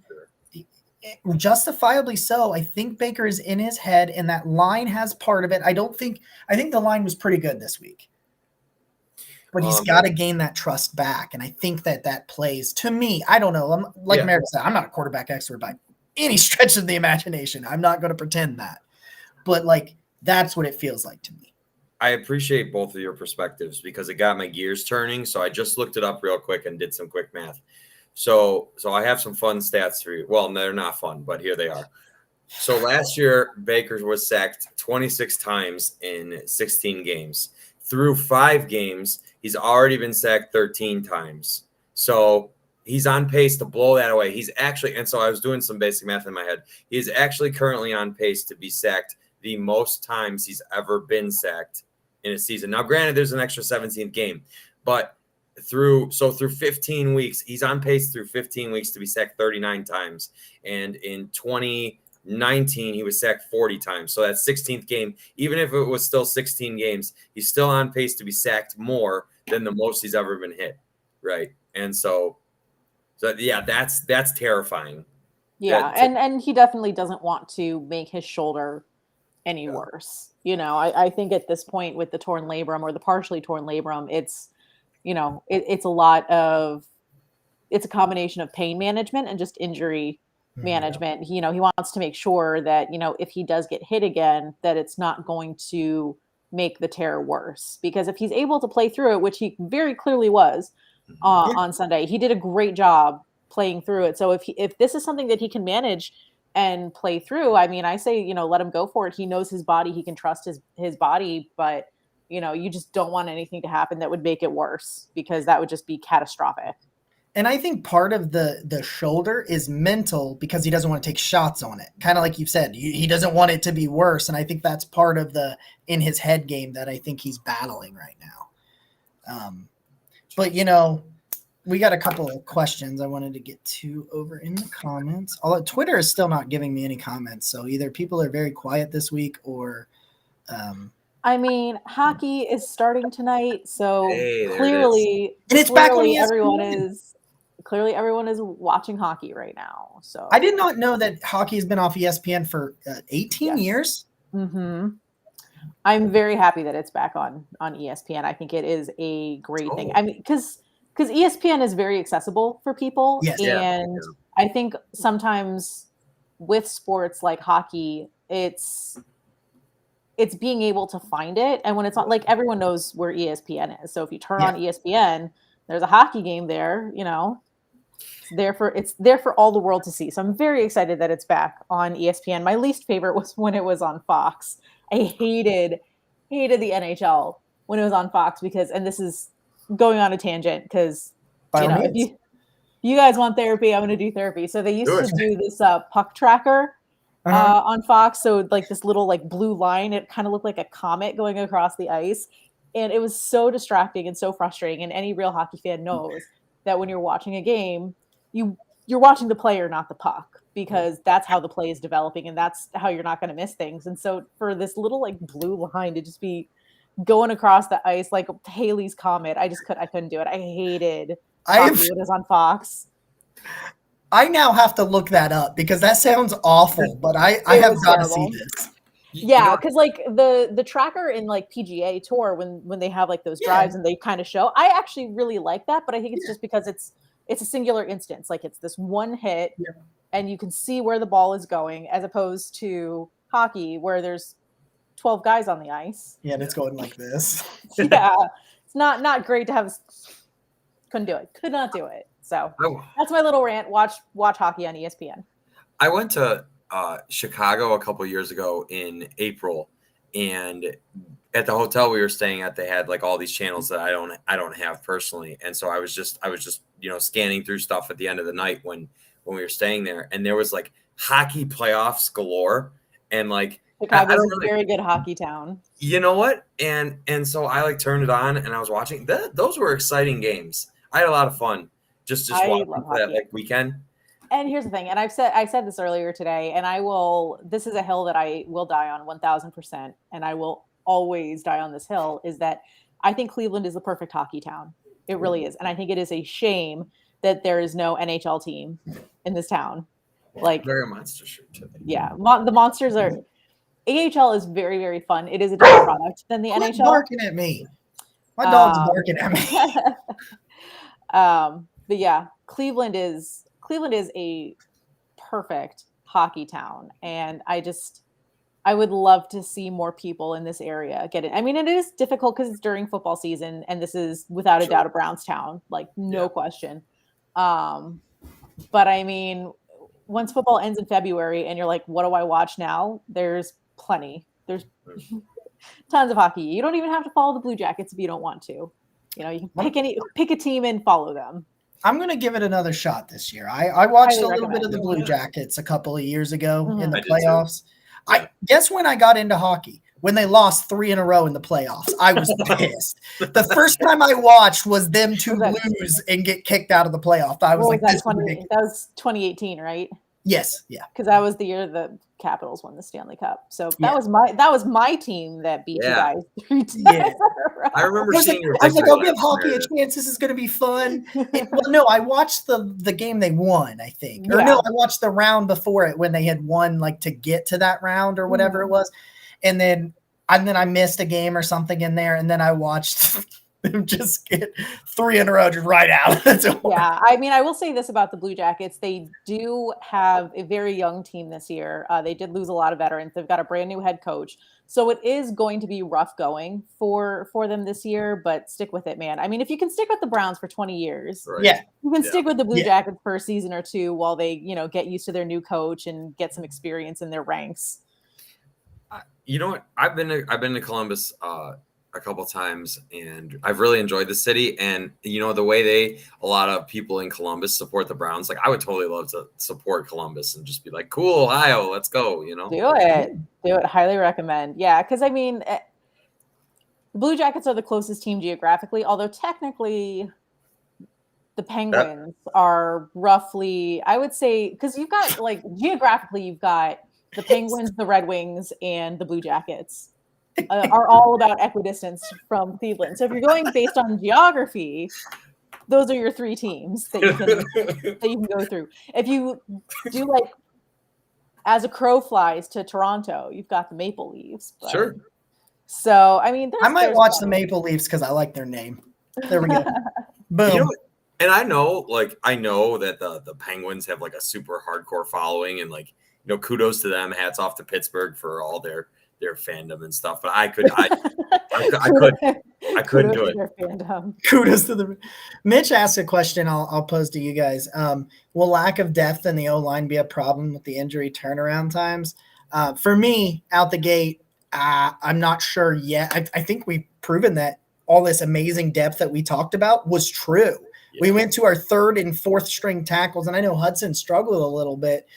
justifiably so. I think Baker is in his head, and that line has part of it. I think the line was pretty good this week, but he's got to gain that trust back. And I think that plays, to me. I don't know. Merritt said, I'm not a quarterback expert by any stretch of the imagination. I'm not going to pretend that, but like, that's what it feels like to me. I appreciate both of your perspectives because it got my gears turning. So I just looked it up real quick and did some quick math. So I have some fun stats for you. Well, they're not fun, but here they are. So last year, Baker was sacked 26 times in 16 games. Through 5 games, he's already been sacked 13 times. So he's on pace to blow that away. He's actually, and so I was doing some basic math in my head. He is actually currently on pace to be sacked the most times he's ever been sacked in a season. Now, granted, there's an extra 17th game, but through 15 weeks, he's on pace through 15 weeks to be sacked 39 times. And in 2019, he was sacked 40 times. So that 16th game, even if it was still 16 games, he's still on pace to be sacked more than the most he's ever been hit. Right. And so yeah, that's terrifying. Yeah. And he definitely doesn't want to make his shoulder any worse. I think at this point with the torn labrum or the partially torn labrum, it's it's a combination of pain management and just injury management. He wants to make sure that, if he does get hit again, that it's not going to make the tear worse, because if he's able to play through it, which he very clearly was on Sunday, he did a great job playing through it. So if this is something that he can manage and play through, I mean, I say, let him go for it. He knows his body, he can trust his body, but you just don't want anything to happen that would make it worse, because that would just be catastrophic. And I think part of the shoulder is mental because he doesn't want to take shots on it. Kind of like you've said, he doesn't want it to be worse. And I think that's part of the in his head game that I think he's battling right now. But, we got a couple of questions I wanted to get to over in the comments. Although Twitter is still not giving me any comments. So either people are very quiet this week or I mean, hockey is starting tonight, so clearly back on everyone is watching hockey right now. So I did not know that hockey has been off ESPN for 18 years. Mm-hmm. I'm very happy that it's back on ESPN. I think it is a great thing. I mean, because ESPN is very accessible for people, and I think sometimes with sports like hockey, it's being able to find it. And when it's not like everyone knows where ESPN is. So if you turn on ESPN, there's a hockey game there, it's there for all the world to see. So I'm very excited that it's back on ESPN. My least favorite was when it was on Fox. I hated the NHL when it was on Fox and this is going on a tangent because, if you guys want therapy, I'm going to do therapy. So they used to do this puck tracker on Fox. So like this little like blue line, it kind of looked like a comet going across the ice. And it was so distracting and so frustrating. And any real hockey fan knows that when you're watching a game, you're watching the player, not the puck, because that's how the play is developing and that's how you're not going to miss things. And so for this little like blue line to just be going across the ice like Haley's Comet, I couldn't do it. I hated hockey when it was on Fox. I now have to look that up because that sounds awful, but I have got to see this. Yeah, because like the tracker in like PGA Tour when they have like those drives and they kind of show, I actually really like that, but I think it's just because it's a singular instance, like it's this one hit and you can see where the ball is going, as opposed to hockey where there's 12 guys on the ice. Yeah, and it's going like this. It's not great to have. Couldn't do it. Could not do it. So that's my little rant. Watch hockey on ESPN. I went to Chicago a couple years ago in April, and at the hotel we were staying at, they had like all these channels that I don't have personally, and so I was just scanning through stuff at the end of the night when we were staying there, and there was like hockey playoffs galore, and like Chicago's a very good hockey town. You know what? And so I like turned it on and I was watching. Those were exciting games. I had a lot of fun just watching that like weekend. And here's the thing, and I said this earlier today, and this is a hill that I will die on 1,000%, and I will always die on this hill, is that I think Cleveland is the perfect hockey town. It really is. And I think it is a shame that there is no NHL team in this town. Like very monster shirt too. Yeah. The Monsters are AHL is very, very fun. It is a different product than the Quit NHL. Barking at me. My dog's barking at me. But yeah, Cleveland is a perfect hockey town, and I would love to see more people in this area get it. I mean, it is difficult because it's during football season, and this is without a doubt a Browns town, like no question. But I mean, once football ends in February, and you're like, what do I watch now? There's plenty. There's tons of hockey. You don't even have to follow the Blue Jackets if you don't want to. You can pick a team and follow them. I'm going to give it another shot this year. I watched a little bit of the Blue Jackets a couple of years ago in the playoffs. I guess when I got into hockey, when they lost 3 in a row in the playoffs, I was pissed. The first time I watched was them two lose and get kicked out of the playoff. I was like, that was 2018, right? Yes, yeah. Because that was the year the Capitals won the Stanley Cup. So that was my team that beat you guys 3 times. Yeah. I remember seeing your. I was like, I'll give hockey a chance. This is going to be fun. No, I watched the game they won, I think. Or no, I watched the round before it when they had won, like to get to that round or whatever it was. And then I missed a game or something in there, and then I watched them just get 3 in a row just right out. Yeah, I mean, I will say this about the Blue Jackets. They do have a very young team this year. They did lose a lot of veterans. They've got a brand new head coach. So it is going to be rough going for them this year, but stick with it, man. I mean, if you can stick with the Browns for 20 years, you can stick with the Blue Jackets for a season or two while they, get used to their new coach and get some experience in their ranks. You know what? I've been to Columbus a couple times, and I've really enjoyed the city. And the way a lot of people in Columbus support the Browns, like I would totally love to support Columbus and just be like, cool, Ohio, let's go. Do it. Highly recommend. Yeah, because I mean, the Blue Jackets are the closest team geographically, although technically the Penguins are roughly, I would say, because you've got like geographically, you've got the Penguins, the Red Wings, and the Blue Jackets. Are all about equidistance from Cleveland. So if you're going based on geography, those are your three teams that you can go through. If you do like as a crow flies to Toronto, you've got the Maple Leafs. But, sure. So I mean, I might watch the Maple Leafs because I like their name. There we go. Boom. And I know that the Penguins have like a super hardcore following, and like kudos to them. Hats off to Pittsburgh for all their fandom and stuff, but I couldn't do it. Kudos to the Mitch asked a question I'll pose to you guys. Will lack of depth in the O-line be a problem with the injury turnaround times? For me, out the gate, I'm not sure yet. I think we've proven that all this amazing depth that we talked about was true. Yeah. We went to our third and fourth string tackles, and I know Hudson struggled a little bit,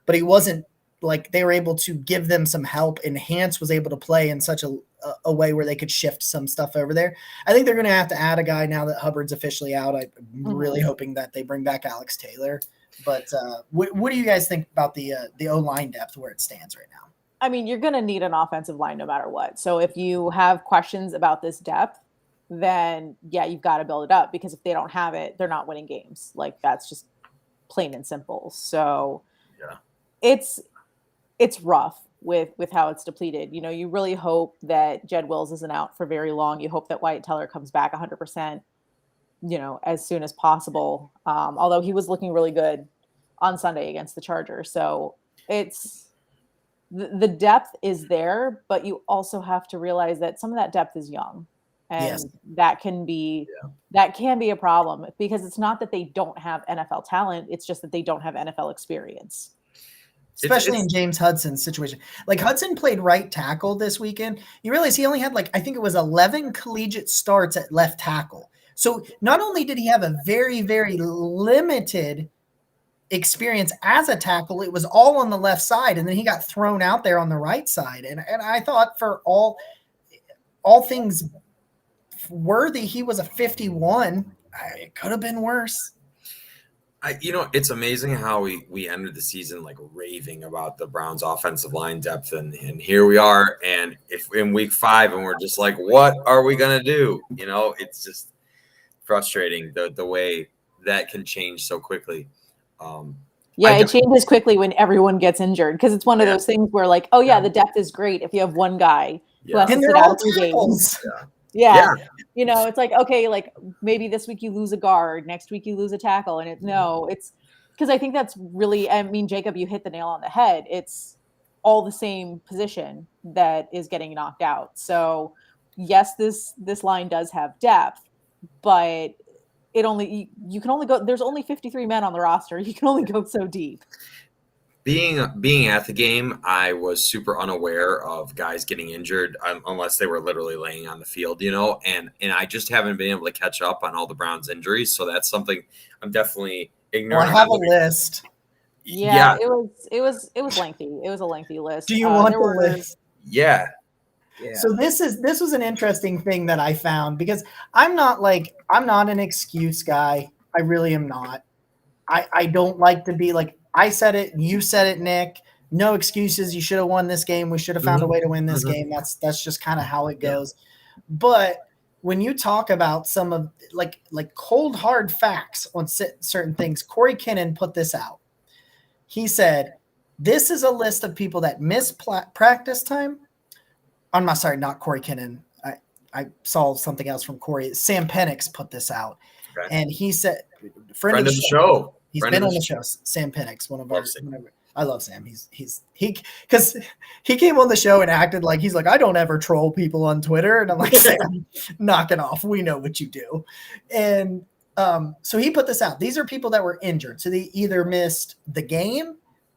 but he wasn't like they were able to give them some help, and Hance was able to play in such a way where they could shift some stuff over there. I think they're going to have to add a guy now that Hubbard's officially out. I'm really hoping that they bring back Alex Taylor. But what do you guys think about the O-line depth where it stands right now? I mean, you're going to need an offensive line no matter what. So if you have questions about this depth, then yeah, you've got to build it up, because if they don't have it, they're not winning games. Like that's just plain and simple. So yeah, it's rough with how it's depleted. You really hope that Jed Wills isn't out for very long. You hope that Wyatt Teller comes back 100%, as soon as possible. Although he was looking really good on Sunday against the Chargers. So it's the depth is there, but you also have to realize that some of that depth is young. And that can be a problem, because it's not that they don't have NFL talent. It's just that they don't have NFL experience. Especially in James Hudson's situation. Like Hudson played right tackle this weekend. You realize he only had I think it was 11 collegiate starts at left tackle. So not only did he have a very, very limited experience as a tackle, it was all on the left side. And then he got thrown out there on the right side. And I thought for all things worthy, he was a 51. It could have been worse. It's amazing how we ended the season like raving about the Browns offensive line depth, and here we are, and if in week 5 and we're just like, what are we gonna do? It's just frustrating the way that can change so quickly. It changes quickly when everyone gets injured, because it's one of those things where like, oh yeah, the depth is great if you have one guy who has to sit out 2 games. Yeah. It's like, okay, like maybe this week you lose a guard, next week you lose a tackle. And it's because I think that's really, I mean, Jacob, you hit the nail on the head. It's all the same position that is getting knocked out. So yes, this line does have depth, but you can only go, there's only 53 men on the roster. You can only go so deep. Being at the game, I was super unaware of guys getting injured unless they were literally laying on the field, and I just haven't been able to catch up on all the Browns injuries. So that's something I'm definitely ignoring. I have a list. Yeah. It was lengthy. It was a lengthy list. Do you want the list? Yeah. So this was an interesting thing that I found, because I'm not an excuse guy. I really am not. I don't like to be like, I said it, you said it, Nick. No excuses. You should have won this game. We should have found a way to win this game. That's just kind of how it goes. But when you talk about some of like cold hard facts on certain things, Corey Kinnan put this out. He said, this is a list of people that miss practice time. I'm not sorry, not Corey Kinnan. I saw something else from Corey. Sam Penix put this out. Okay. And he said, friend of the show. He's been on the show. Sam Penix, one of our. I love Sam. Because he came on the show and acted like he's like, I don't ever troll people on Twitter, and I'm like, Sam, knock it off. We know what you do. And so he put this out. These are people that were injured, so they either missed the game,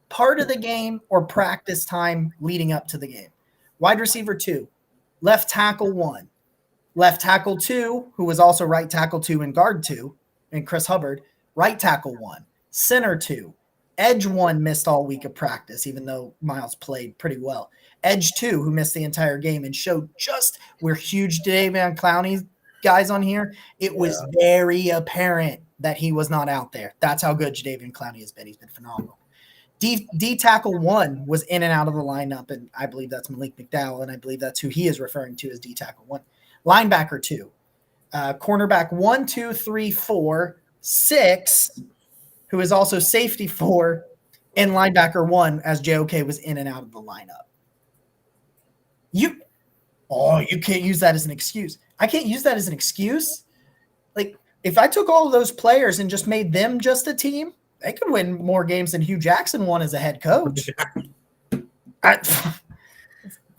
part of the game, or practice time leading up to the game. Wide receiver 2, left tackle 1, Left tackle 2, who was also right tackle 2 and guard 2, and Chris Hubbard. Right tackle 1, center 2, edge 1 missed all week of practice, even though Miles played pretty well. Edge 2, who missed the entire game and showed just we're huge Davion Clowney guys on here. It was very apparent that he was not out there. That's how good Jadeveon Clowney has been. He's been phenomenal. D tackle 1 was in and out of the lineup, and I believe that's Malik McDowell, and I believe that's who he is referring to as D tackle 1. Linebacker 2, cornerback 1, 2, 3, 4, 6, who is also safety 4, and linebacker 1 as JOK was in and out of the lineup. You can't use that as an excuse. I can't use that as an excuse. Like, if I took all of those players and just made them just a team, they could win more games than Hugh Jackson won as a head coach.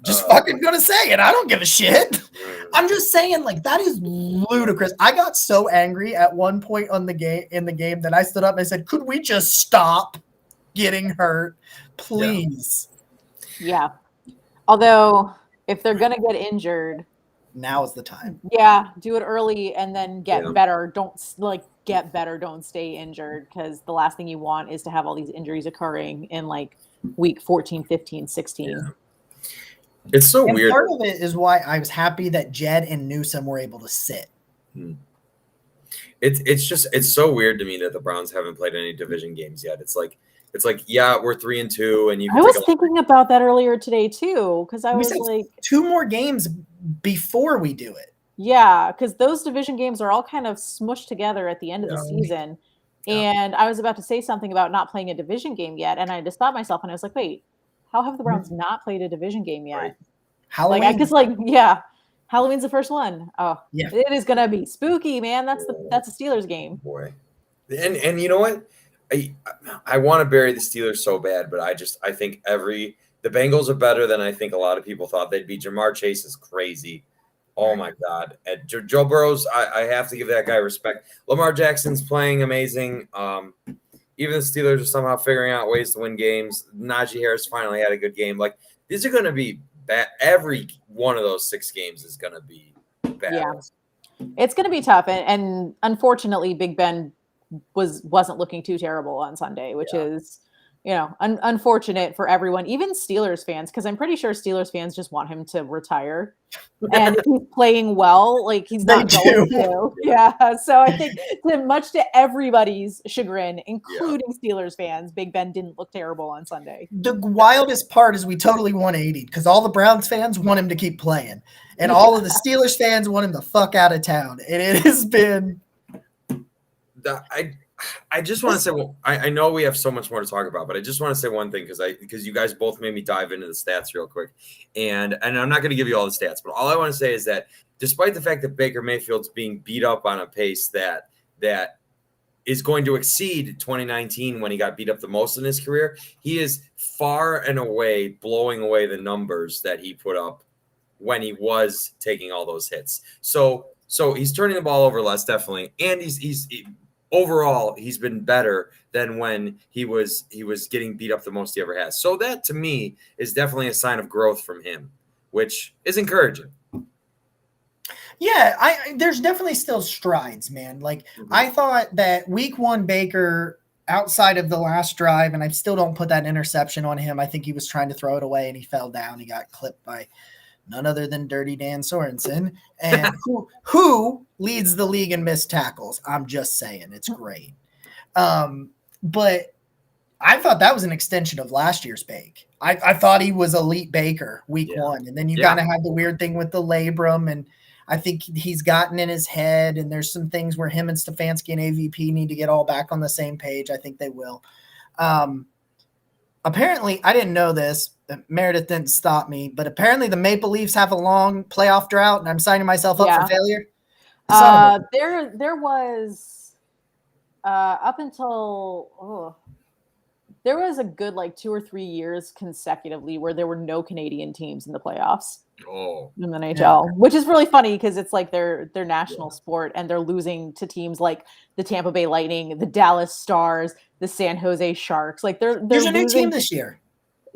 Just fucking gonna say it. I don't give a shit. I'm just saying, like, that is ludicrous. I got so angry at one point in the game that I stood up and I said, "Could we just stop getting hurt, please?" Yeah. Although, if they're gonna get injured, now is the time. Yeah, do it early and then get better. Don't get better. Don't stay injured, because the last thing you want is to have all these injuries occurring in like week 14, 15, 16. Yeah. It's so weird. Part of it is why I was happy that Jed and Newsome were able to sit. It's so weird to me that the Browns haven't played any division games yet. It's like yeah, we're 3-2, and I was thinking about that earlier today too, because I was like 2 more games before we do it. Yeah, because those division games are all kind of smushed together at the end of the season. And I was about to say something about not playing a division game yet, and I just stopped myself and I was like, wait, how have the Browns not played a division game yet? Right. Halloween. Halloween's the first one. Oh, yeah. It is gonna be spooky, man. That's a Steelers game. Boy. And you know what? I want to bury the Steelers so bad, but I think the Bengals are better than I think a lot of people thought they'd be. Jamar Chase is crazy. Oh my God. And Joe Burrow's, I have to give that guy respect. Lamar Jackson's playing amazing. Even the Steelers are somehow figuring out ways to win games. Najee Harris finally had a good game. Like, these are going to be bad. Every one of those 6 games is going to be bad. Yeah. It's going to be tough. And unfortunately, Big Ben wasn't looking too terrible on Sunday, which is, unfortunate for everyone, even Steelers fans, because I'm pretty sure Steelers fans just want him to retire. And if he's playing well, like, he's not going to. Yeah. So I think much to everybody's chagrin, including Steelers fans, Big Ben didn't look terrible on Sunday. The wildest part is we totally 180, because all the Browns fans want him to keep playing. And all of the Steelers fans want him the fuck out of town. And it has been... I just want to say, I know we have so much more to talk about, but I just want to say one thing, because you guys both made me dive into the stats real quick. And I'm not going to give you all the stats, but all I want to say is that despite the fact that Baker Mayfield's being beat up on a pace that is going to exceed 2019 when he got beat up the most in his career, he is far and away blowing away the numbers that he put up when he was taking all those hits. So he's turning the ball over less, definitely. And overall, he's been better than when he was getting beat up the most he ever has. So that, to me, is definitely a sign of growth from him, which is encouraging. Yeah, there's definitely still strides, man. Like, I thought that week 1 Baker, outside of the last drive, and I still don't put that interception on him. I think he was trying to throw it away and he fell down. He got clipped by none other than Dirty Dan Sorensen, and who leads the league in missed tackles. I'm just saying, it's great. But I thought that was an extension of last year's Bake. I thought he was elite Baker week 1, and then you kind of had the weird thing with the labrum, and I think he's gotten in his head, and there's some things where him and Stefanski and AVP need to get all back on the same page. I think they will. Apparently, I didn't know this. Meredith didn't stop me, but apparently the Maple Leafs have a long playoff drought, and I'm signing myself up for failure. There was up until there was a good 2 or 3 years consecutively where there were no Canadian teams in the playoffs in the NHL, which is really funny because it's like their national sport, and they're losing to teams like the Tampa Bay Lightning, the Dallas Stars, the San Jose Sharks. Like there's a new team this year.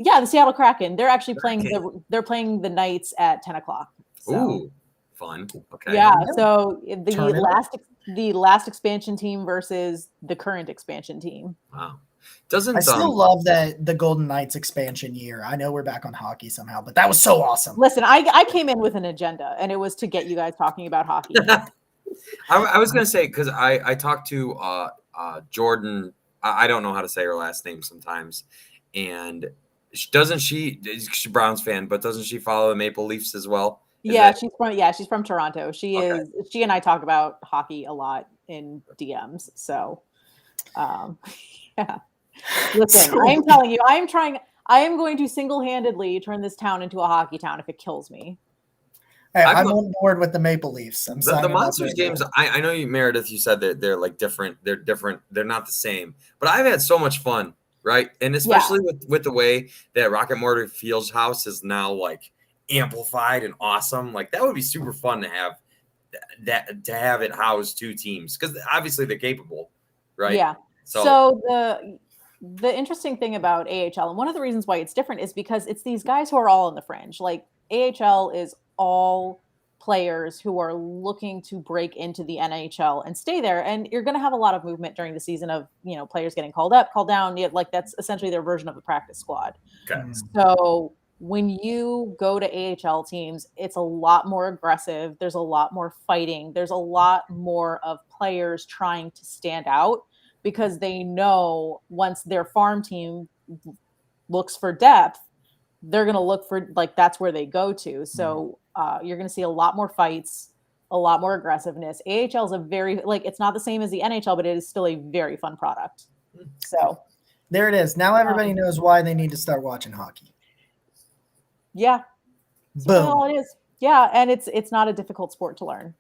Yeah, the Seattle Kraken. They're actually playing the Knights at 10:00. So. Ooh, Fun. Okay. Yeah. So Tournament. the last expansion team versus the current expansion team. Wow. I still love the Golden Knights expansion year. I know we're back on hockey somehow, but that was so awesome. Listen, I came in with an agenda, and it was to get you guys talking about hockey. I was gonna say, because I talked to Jordan. I don't know how to say her last name sometimes, and she's a Browns fan, but doesn't she follow the Maple Leafs as well? She's from Toronto. She and I talk about hockey a lot in DMs. So yeah. Listen, I am telling you, I am going to single-handedly turn this town into a hockey town if it kills me. Hey, I'm on board with the Maple Leafs. The Monsters games, I know you, Meredith, you said that they're like different. They're different. They're not the same. But I've had so much fun, right? And especially with the way that Rocket Mortar Fields House is now like amplified and awesome. Like that would be super fun to have it house two teams, because obviously they're capable, right? Yeah. So the interesting thing about AHL, and one of the reasons why it's different, is because it's these guys who are all on the fringe. Like AHL is all players who are looking to break into the NHL and stay there. And you're going to have a lot of movement during the season of, players getting called up, called down. Like that's essentially their version of the practice squad. Okay. So when you go to AHL teams, it's a lot more aggressive. There's a lot more fighting. There's a lot more of players trying to stand out, because they know once their farm team looks for depth, they're going to look for, like, that's where they go to. So you're going to see a lot more fights, a lot more aggressiveness. AHL is a very, like, it's not the same as the NHL, but it is still a very fun product. So there it is. Now everybody knows why they need to start watching hockey. Yeah. Boom. All it is. Yeah. And it's not a difficult sport to learn.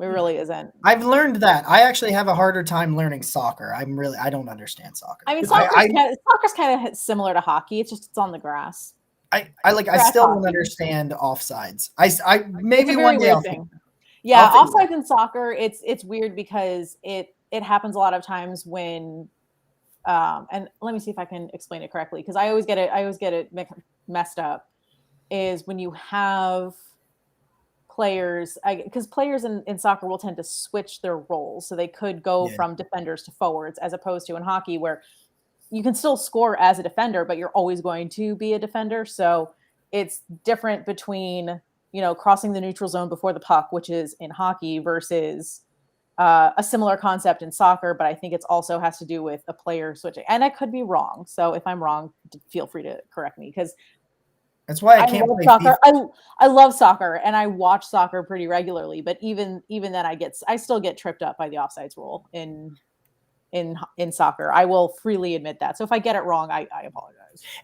It really isn't. I've learned that. I actually have a harder time learning soccer. I don't understand soccer. I mean, soccer's kind of similar to hockey. It's on the grass. I still don't understand offsides. I maybe one day. Yeah, offsides in soccer, it's weird because it happens a lot of times when, and let me see if I can explain it correctly, because I always get it messed up. Is when you have players, because players in soccer will tend to switch their roles, so they could go from defenders to forwards, as opposed to in hockey where you can still score as a defender, but you're always going to be a defender. So it's different between, crossing the neutral zone before the puck, which is in hockey, versus a similar concept in soccer. But I think it also has to do with a player switching. And I could be wrong. So if I'm wrong, feel free to correct me, because that's why I can't play soccer. I love soccer and I watch soccer pretty regularly. But even then, I still get tripped up by the offsides rule in soccer. I will freely admit that. So if I get it wrong, I apologize.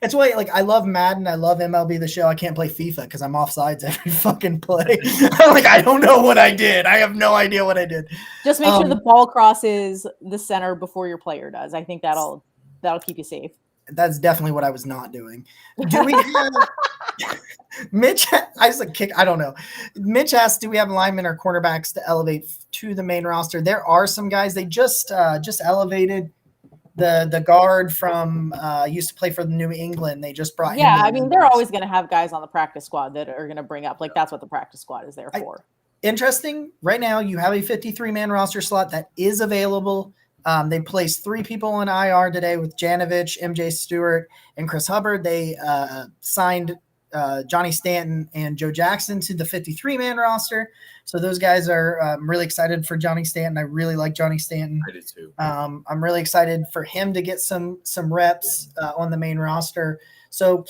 It's why, like, I love Madden. I love MLB The Show. I can't play FIFA because I'm offsides every fucking play. I'm like, I don't know what I did. I have no idea what I did. Just make sure the ball crosses the center before your player does. I think that'll keep you safe. That's definitely what I was not doing. Do we have Mitch? I just kick. I don't know. Mitch asked, "Do we have linemen or cornerbacks to elevate to the main roster?" There are some guys. They just elevated the guard from used to play for the New England. They just brought him. Yeah, I mean, they're always going to have guys on the practice squad that are going to bring up. Like that's what the practice squad is there for. Interesting. Right now, you have a 53-man roster slot that is available. They placed 3 people on IR today with Janovich, MJ Stewart, and Chris Hubbard. They signed Johnny Stanton and Joe Jackson to the 53-man roster. So those guys are really excited for Johnny Stanton. I really like Johnny Stanton. I do too. I'm really excited for him to get some reps on the main roster. So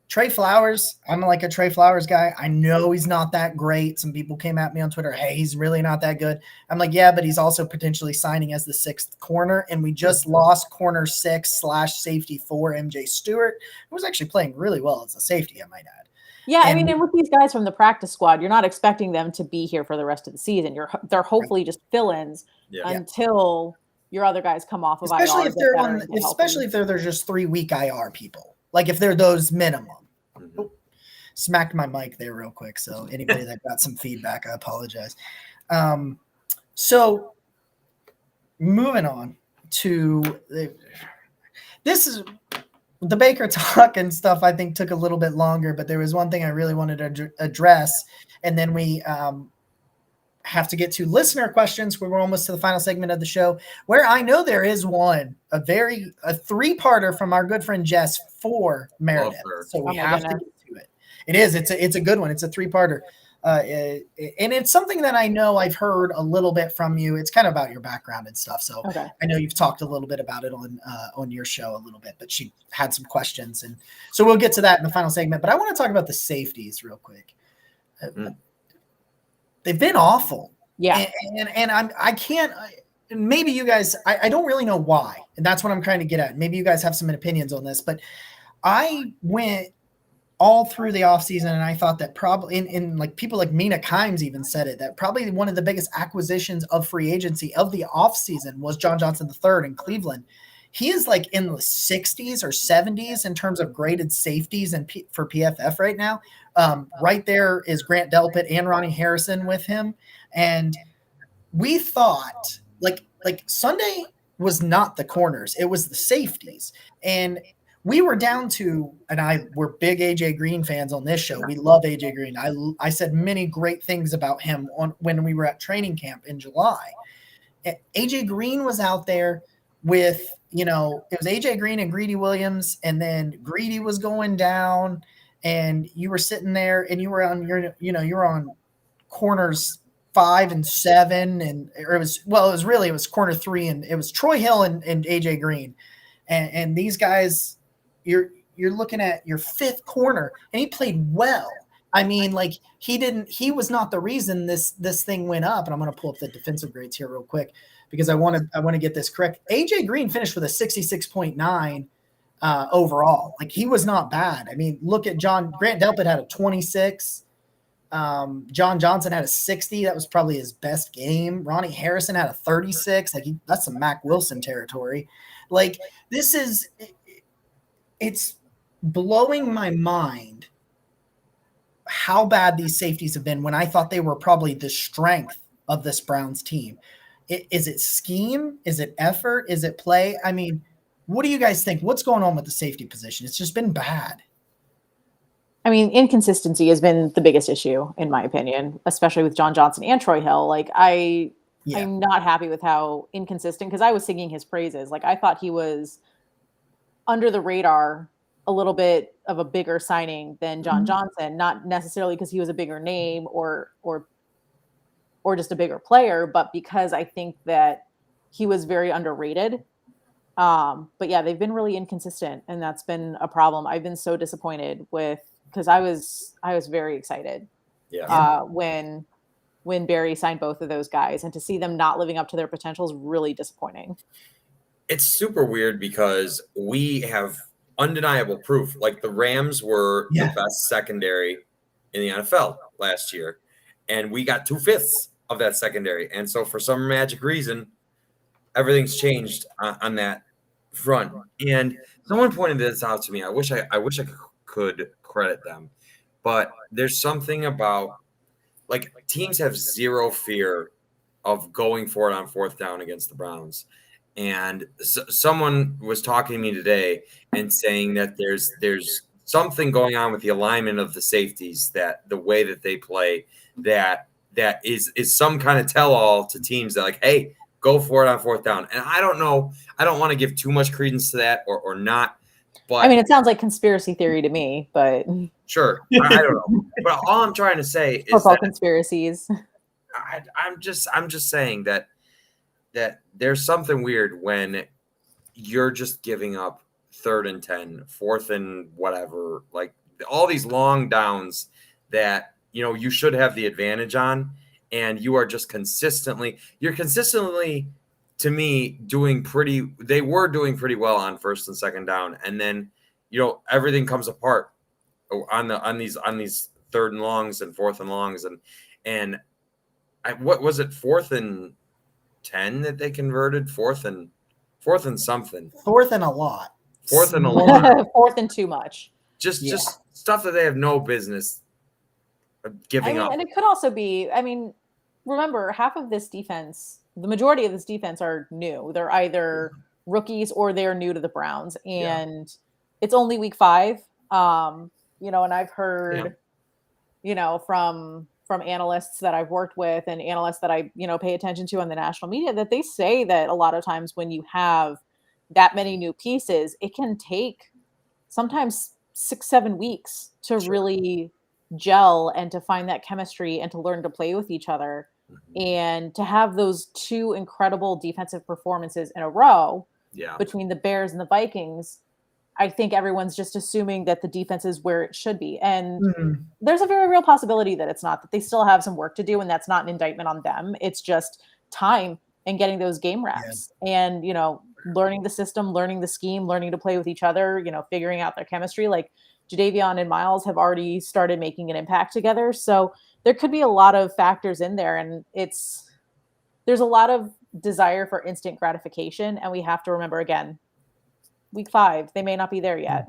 Trey Flowers, I'm like a Trey Flowers guy. I know he's not that great. Some people came at me on Twitter, hey, he's really not that good. I'm like, yeah, but he's also potentially signing as the 6th corner, and we just lost corner 6/safety 4, MJ Stewart, who was actually playing really well as a safety, I might add. Yeah, I mean, and with these guys from the practice squad, you're not expecting them to be here for the rest of the season. They're hopefully just fill-ins until your other guys come off of especially IR. Especially if they're just 3-week IR people. Like if they're those minimum. Mm-hmm. Smacked my mic there real quick. So anybody that got some feedback, I apologize. So moving on to this is the Baker talk and stuff. I think took a little bit longer, but there was one thing I really wanted to address, and then we have to get to listener questions. We're almost to the final segment of the show, where I know there is one, a 3-parter from our good friend Jess for Meredith. So we have to get to it. It is. It's a good one. It's a 3-parter. And it's something that I know I've heard a little bit from you. It's kind of about your background and stuff. So I know you've talked a little bit about it on your show a little bit, but she had some questions. And so we'll get to that in the final segment. But I want to talk about the safeties real quick. They've been awful. Yeah. And I can't, maybe you guys, I don't really know why. And that's what I'm trying to get at. Maybe you guys have some opinions on this, but I went all through the offseason, and I thought that probably in like people like Mina Kimes even said it, that probably one of the biggest acquisitions of free agency of the offseason was John Johnson III in Cleveland. He is like in the 60s or 70s in terms of graded safeties and for PFF right now. Right there is Grant Delpit and Ronnie Harrison with him. And we thought like Sunday was not the corners, it was the safeties. And we were down to, and we're big AJ Green fans on this show. We love AJ Green. I said many great things about him when we were at training camp in July. AJ Green was out there with, it was AJ Green and Greedy Williams, and then Greedy was going down, and you were sitting there, and you were on you were on corners 5 and 7, and it was corner 3, and it was Troy Hill and AJ Green, and these guys. You're looking at your 5th corner, and he played well. I mean, like he was not the reason this thing went up. And I'm going to pull up the defensive grades here real quick because I want to get this correct. AJ Green finished with a 66.9 overall. Like he was not bad. I mean, look at Grant Delpit had a 26. John Johnson had a 60. That was probably his best game. Ronnie Harrison had a 36. Like that's some Mac Wilson territory. Like it's blowing my mind how bad these safeties have been when I thought they were probably the strength of this Browns team. Is it scheme? Is it effort? Is it play? I mean, what do you guys think? What's going on with the safety position? It's just been bad. I mean, inconsistency has been the biggest issue, in my opinion, especially with John Johnson and Troy Hill. Like I'm not happy with how inconsistent, because I was singing his praises. Like I thought he was under the radar a little bit of a bigger signing than John Johnson, not necessarily because he was a bigger name or just a bigger player, but because I think that he was very underrated. But yeah, they've been really inconsistent, and that's been a problem. I've been so disappointed because I was very excited when Barry signed both of those guys, and to see them not living up to their potential is really disappointing. It's super weird because we have undeniable proof. Like the Rams were the best secondary in the NFL last year, and we got 2/5 of that secondary. And so for some magic reason, everything's changed on that front. And someone pointed this out to me. I wish I could credit them, but there's something about like teams have zero fear of going for it on 4th down against the Browns. And someone was talking to me today and saying that there's something going on with the alignment of the safeties, that the way that they play, that is some kind of tell-all to teams that like, hey, go for it on 4th down. And I don't know. I don't want to give too much credence to that or not. But I mean, it sounds like conspiracy theory to me, but sure. I don't know. But all I'm trying to say is football conspiracies. I'm just saying that there's something weird when you're just giving up 3rd and 10, 4th and whatever, like all these long downs that, you should have the advantage on, and you are just consistently to me they were doing pretty well on 1st and 2nd down. And then, everything comes apart on these 3rd and longs and 4th and longs. And what was it? 4th and 10 that they converted, 4th and something. 4th and a lot. 4th and a lot. 4th and too much. Just stuff that they have no business giving up. And it could also be, remember, half of this defense, the majority of this defense are new. They're either rookies or they're new to the Browns. And it's only week 5. And I've heard, from from analysts that I've worked with and analysts that I, pay attention to on the national media, that they say that a lot of times when you have that many new pieces, it can take sometimes 6-7 weeks to really gel and to find that chemistry and to learn to play with each other. And to have those two incredible defensive performances in a row between the Bears and the Vikings, I think everyone's just assuming that the defense is where it should be. And there's a very real possibility that it's not, that they still have some work to do. And that's not an indictment on them. It's just time and getting those game reps and, learning the system, learning the scheme, learning to play with each other, figuring out their chemistry. Like Jadeveon and Miles have already started making an impact together. So there could be a lot of factors in there. And there's a lot of desire for instant gratification. And we have to remember, again, week 5, they may not be there yet.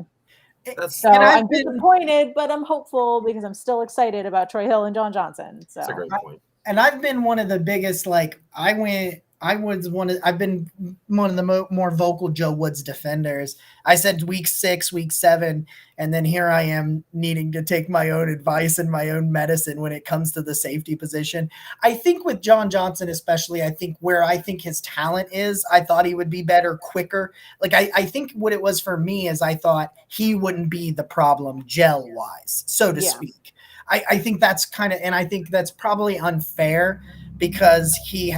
So I'm disappointed, but I'm hopeful because I'm still excited about Troy Hill and John Johnson. So that's a great point. And I've been one of the biggest, I've been one of the more vocal Joe Woods defenders. I said week 6, week 7, and then here I am needing to take my own advice and my own medicine when it comes to the safety position. I think with John Johnson, especially, I think his talent is, I thought he would be better quicker. Like I think what it was for me is I thought he wouldn't be the problem gel wise, so to speak. I think that's and I think that's probably unfair because he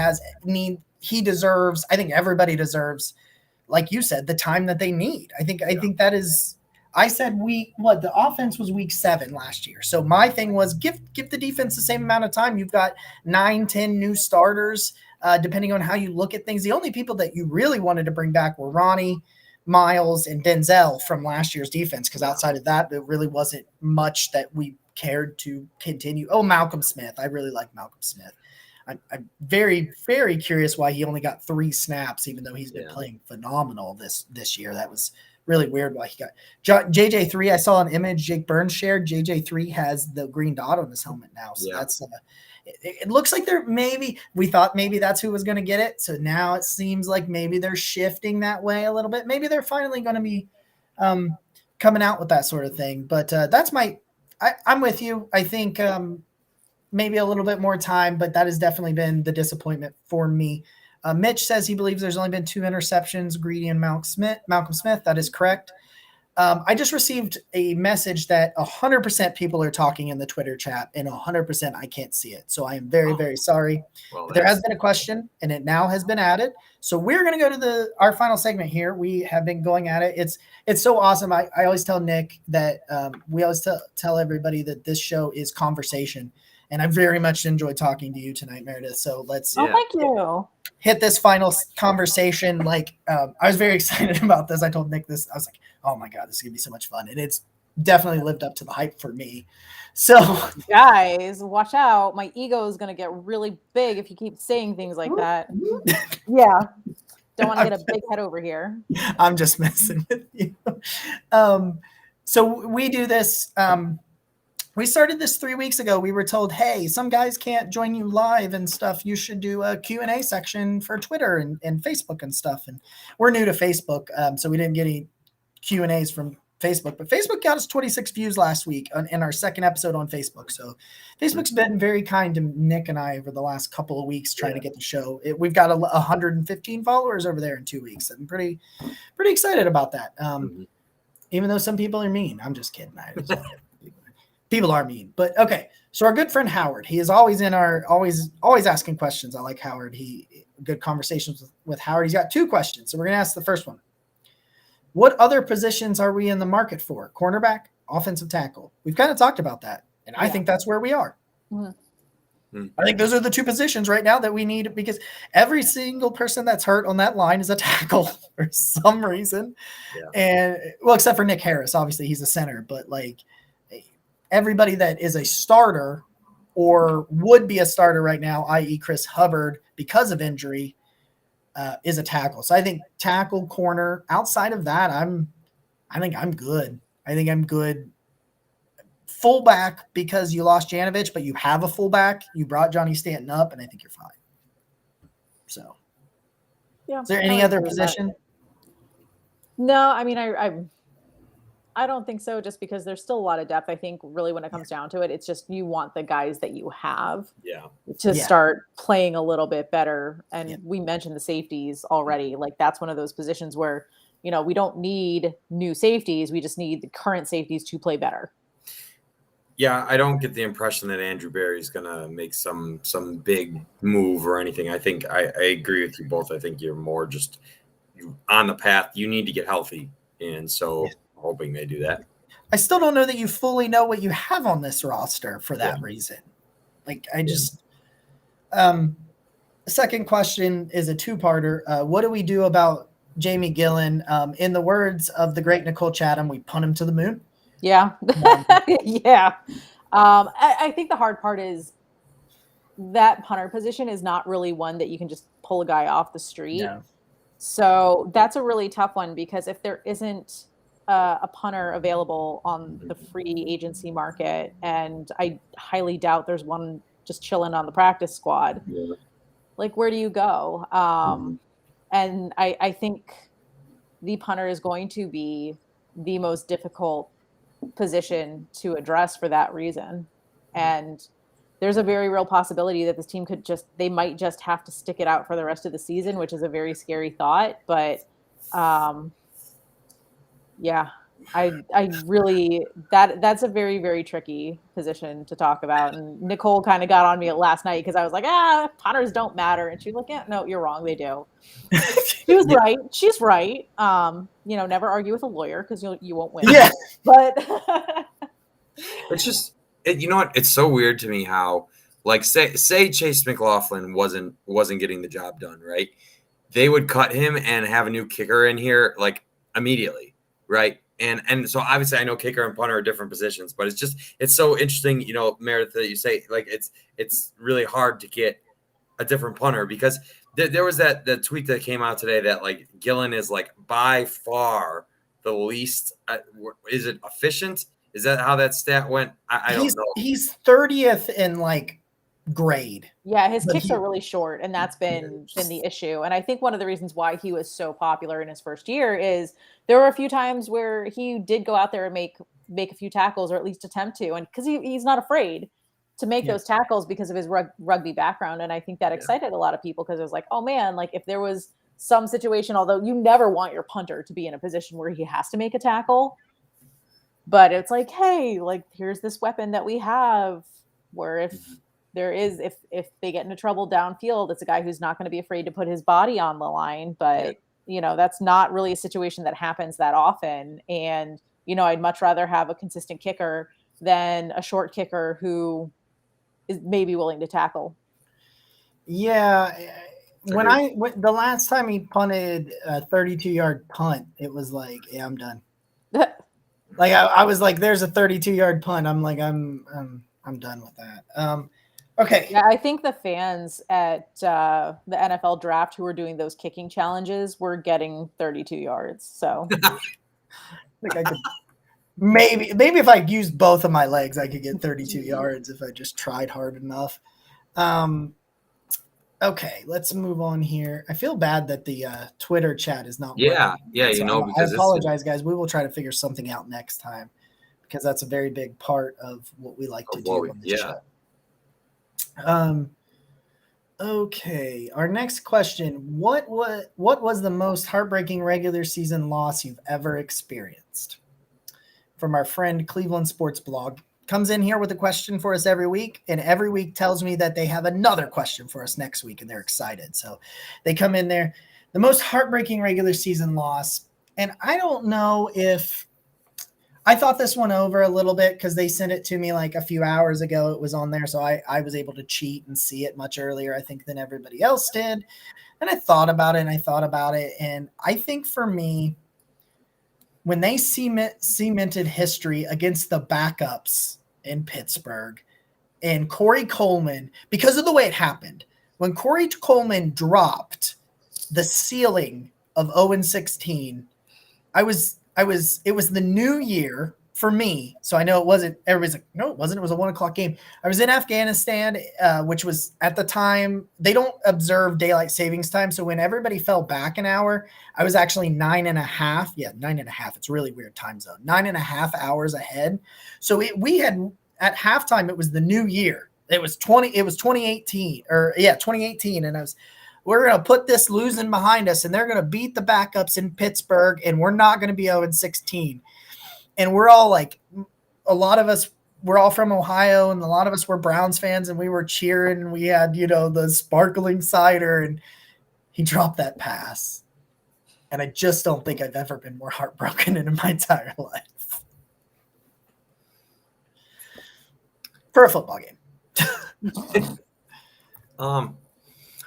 deserves, I think everybody deserves, like you said, the time that they need. I think that is, I said the offense was week 7 last year. So my thing was give the defense the same amount of time. You've got 9-10 new starters, depending on how you look at things. The only people that you really wanted to bring back were Ronnie, Miles, and Denzel from last year's defense. Because outside of that, there really wasn't much that we cared to continue. Oh, Malcolm Smith. I really like Malcolm Smith. I'm very, very curious why he only got 3 snaps, even though he's been playing phenomenal this year. That was really weird why he got JJ3. I saw an image Jake Burns shared. JJ3 has the green dot on his helmet now. So that's it looks like we thought maybe that's who was going to get it. So now it seems like maybe they're shifting that way a little bit. Maybe they're finally going to be coming out with that sort of thing. But that's I'm with you. I think maybe a little bit more time, but that has definitely been the disappointment for me. Mitch says he believes there's only been 2 interceptions, Greedy and Malcolm Smith. That is correct. I just received a message that 100% people are talking in the Twitter chat, and 100% I can't see it. So I am very, very sorry. Well, there has been a question, and it now has been added. So we're going to go to our final segment here. We have been going at it. It's so awesome. I always tell Nick that we always tell everybody that this show is conversation. And I very much enjoyed talking to you tonight, Meredith. So let's thank you. Hit this final conversation. I was very excited about this. I told Nick this. I was like, oh my God, this is going to be so much fun. And it's definitely lived up to the hype for me. So guys, watch out. My ego is going to get really big if you keep saying things like that. Yeah. Don't want to get a big head over here. I'm just messing with you. So we do this. We started this 3 weeks ago. We were told, hey, some guys can't join you live and stuff. You should do a Q&A section for Twitter and Facebook and stuff. And we're new to Facebook, so we didn't get any Q&As from Facebook. But Facebook got us 26 views last week in our second episode on Facebook. So Facebook's been very kind to Nick and I over the last couple of weeks trying to get the show. We've got 115 followers over there in 2 weeks. I'm pretty excited about that. Even though some people are mean. I'm just kidding. People are mean, but okay. So our good friend Howard, he is always always asking questions. I like Howard. Good conversations with Howard. He's got 2 questions. So we're going to ask the first one. What other positions are we in the market for? Cornerback, offensive tackle. We've kind of talked about that. And I think that's where we are. I think those are the 2 positions right now that we need, because every single person that's hurt on that line is a tackle for some reason. And except for Nick Harris, obviously he's a center, but everybody that is a starter or would be a starter right now, i.e. Chris Hubbard, because of injury, is a tackle. So I think tackle, corner. Outside of that, I think I'm good. I think I'm good. Fullback, because you lost Janovich, but you have a fullback. You brought Johnny Stanton up, and I think you're fine. So, is there any other position? No, I mean, I don't think so, just because there's still a lot of depth. I think really when it comes down to it, it's just you want the guys that you have to start playing a little bit better. And we mentioned the safeties already. Like that's one of those positions where, we don't need new safeties. We just need the current safeties to play better. Yeah, I don't get the impression that Andrew Berry's going to make some big move or anything. I think I agree with you both. I think you're more just on the path. You need to get healthy. And so hoping they do that. I still don't know that you fully know what you have on this roster for that reason. Like I just the second question is a two-parter. What do we do about Jamie Gillen? In the words of the great Nicole Chatham, we punt him to the moon. Yeah. Yeah. I think the hard part is that punter position is not really one that you can just pull a guy off the street. No. So that's a really tough one, because if there isn't a punter available on the free agency market, and I highly doubt there's one just chilling on the practice squad, like where do you go? And I think the punter is going to be the most difficult position to address for that reason. And there's a very real possibility that this team they might just have to stick it out for the rest of the season, which is a very scary thought. But I really, that's a very, very tricky position to talk about. And Nicole kind of got on me last night because I was like, punters don't matter. And she's like, no, you're wrong. They do. She was right. She's right. Never argue with a lawyer because you won't win. Yeah. But it's just, you know what? It's so weird to me how, like, say Chase McLaughlin wasn't getting the job done, right? They would cut him and have a new kicker in here like immediately, right? And so obviously I know kicker and punter are different positions, but it's so interesting, Meredith, that you say like it's really hard to get a different punter, because there was the tweet that came out today that like Gillen is like by far the least. Is it efficient? Is that how that stat went? I don't know. He's 30th in like grade. Yeah, his kicks are really short, and that's been the issue. And I think one of the reasons why he was so popular in his first year is there were a few times where he did go out there and make a few tackles, or at least attempt to, and because he's not afraid to make those tackles because of his rugby background. And I think that excited a lot of people, because it was like, oh man, like if there was some situation, although you never want your punter to be in a position where he has to make a tackle, but it's like, hey, like here's this weapon that we have where if they get into trouble downfield, it's a guy who's not going to be afraid to put his body on the line. But that's not really a situation that happens that often. And I'd much rather have a consistent kicker than a short kicker who is maybe willing to tackle. Yeah. When the last time he punted a 32-yard punt, it was like, yeah, I'm done. Like I was like, there's a 32-yard punt. I'm like, I'm done with that. Okay. Yeah, I think the fans at the NFL draft who were doing those kicking challenges were getting 32 yards. So I think I could maybe if I used both of my legs, I could get 32 yards if I just tried hard enough. Okay, let's move on here. I feel bad that the Twitter chat is not working. So because I apologize, guys. We will try to figure something out next time, because that's a very big part of what we like to do on this show. Okay, our next question. What was the most heartbreaking regular season loss you've ever experienced? From our friend Cleveland Sports Blog. Comes in here with a question for us every week, and every week tells me that they have another question for us next week, and they're excited. So they come in there. The most heartbreaking regular season loss, and I don't know if I thought this one over a little bit because they sent it to me like a few hours ago. It was on there, so I was able to cheat and see it much earlier, I think, than everybody else did. And I thought about it, and I think for me, when they cemented history against the backups in Pittsburgh and Corey Coleman, because of the way it happened, when Corey Coleman dropped the ceiling of 0-16, it was the new year for me, so I know it wasn't, everybody's like, no, it wasn't. It was a 1 o'clock game. I was in Afghanistan, which was at the time, they don't observe daylight savings time. So when everybody fell back an hour, I was actually 9.5. Yeah, 9.5. It's a really weird time zone. 9.5 hours ahead. So we had, at halftime, it was the new year. It was 2018 2018. And we're going to put this losing behind us, and they're going to beat the backups in Pittsburgh, and we're not going to be 0-16. And we're all like, a lot of us, we're all from Ohio, and a lot of us were Browns fans, and we were cheering. And we had, the sparkling cider, and he dropped that pass. And I just don't think I've ever been more heartbroken in my entire life. For a football game.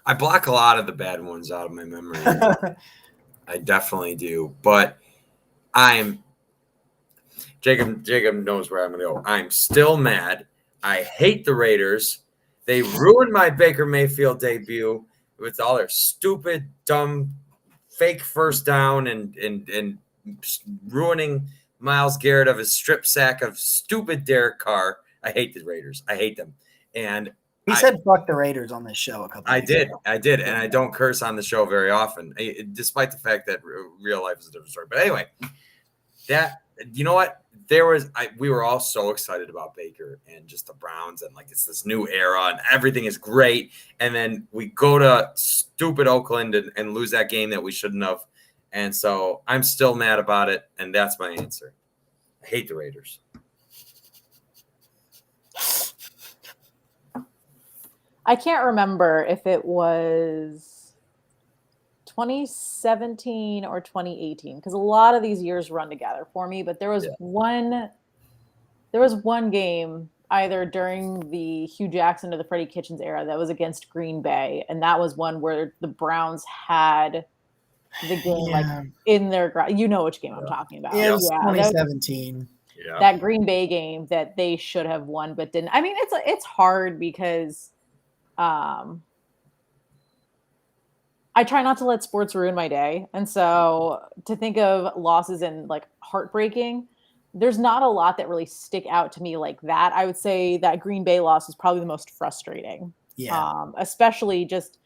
I block a lot of the bad ones out of my memory. I definitely do. But Jacob knows where I'm going to go. I'm still mad. I hate the Raiders. They ruined my Baker Mayfield debut with all their stupid, dumb, fake first down and ruining Myles Garrett of his strip sack of stupid Derek Carr. I hate the Raiders. I hate them. And he said fuck the Raiders on this show a couple I did. And I don't curse on the show very often, despite the fact that real life is a different story. But anyway, you know what? We were all so excited about Baker and just the Browns, and like it's this new era and everything is great. And then we go to stupid Oakland and lose that game that we shouldn't have. And so I'm still mad about it. And that's my answer. I hate the Raiders. I can't remember if it was 2017 or 2018, because a lot of these years run together for me. But there was one game either during the Hugh Jackson or the Freddie Kitchens era that was against Green Bay, and that was one where the Browns had the game like in their ground. You know which game I'm talking about? Yeah, it was 2017. That Green Bay game that they should have won but didn't. I mean, it's hard because I try not to let sports ruin my day. And so to think of losses and like heartbreaking, there's not a lot that really stick out to me like that. I would say that Green Bay loss is probably the most frustrating. Yeah. Especially just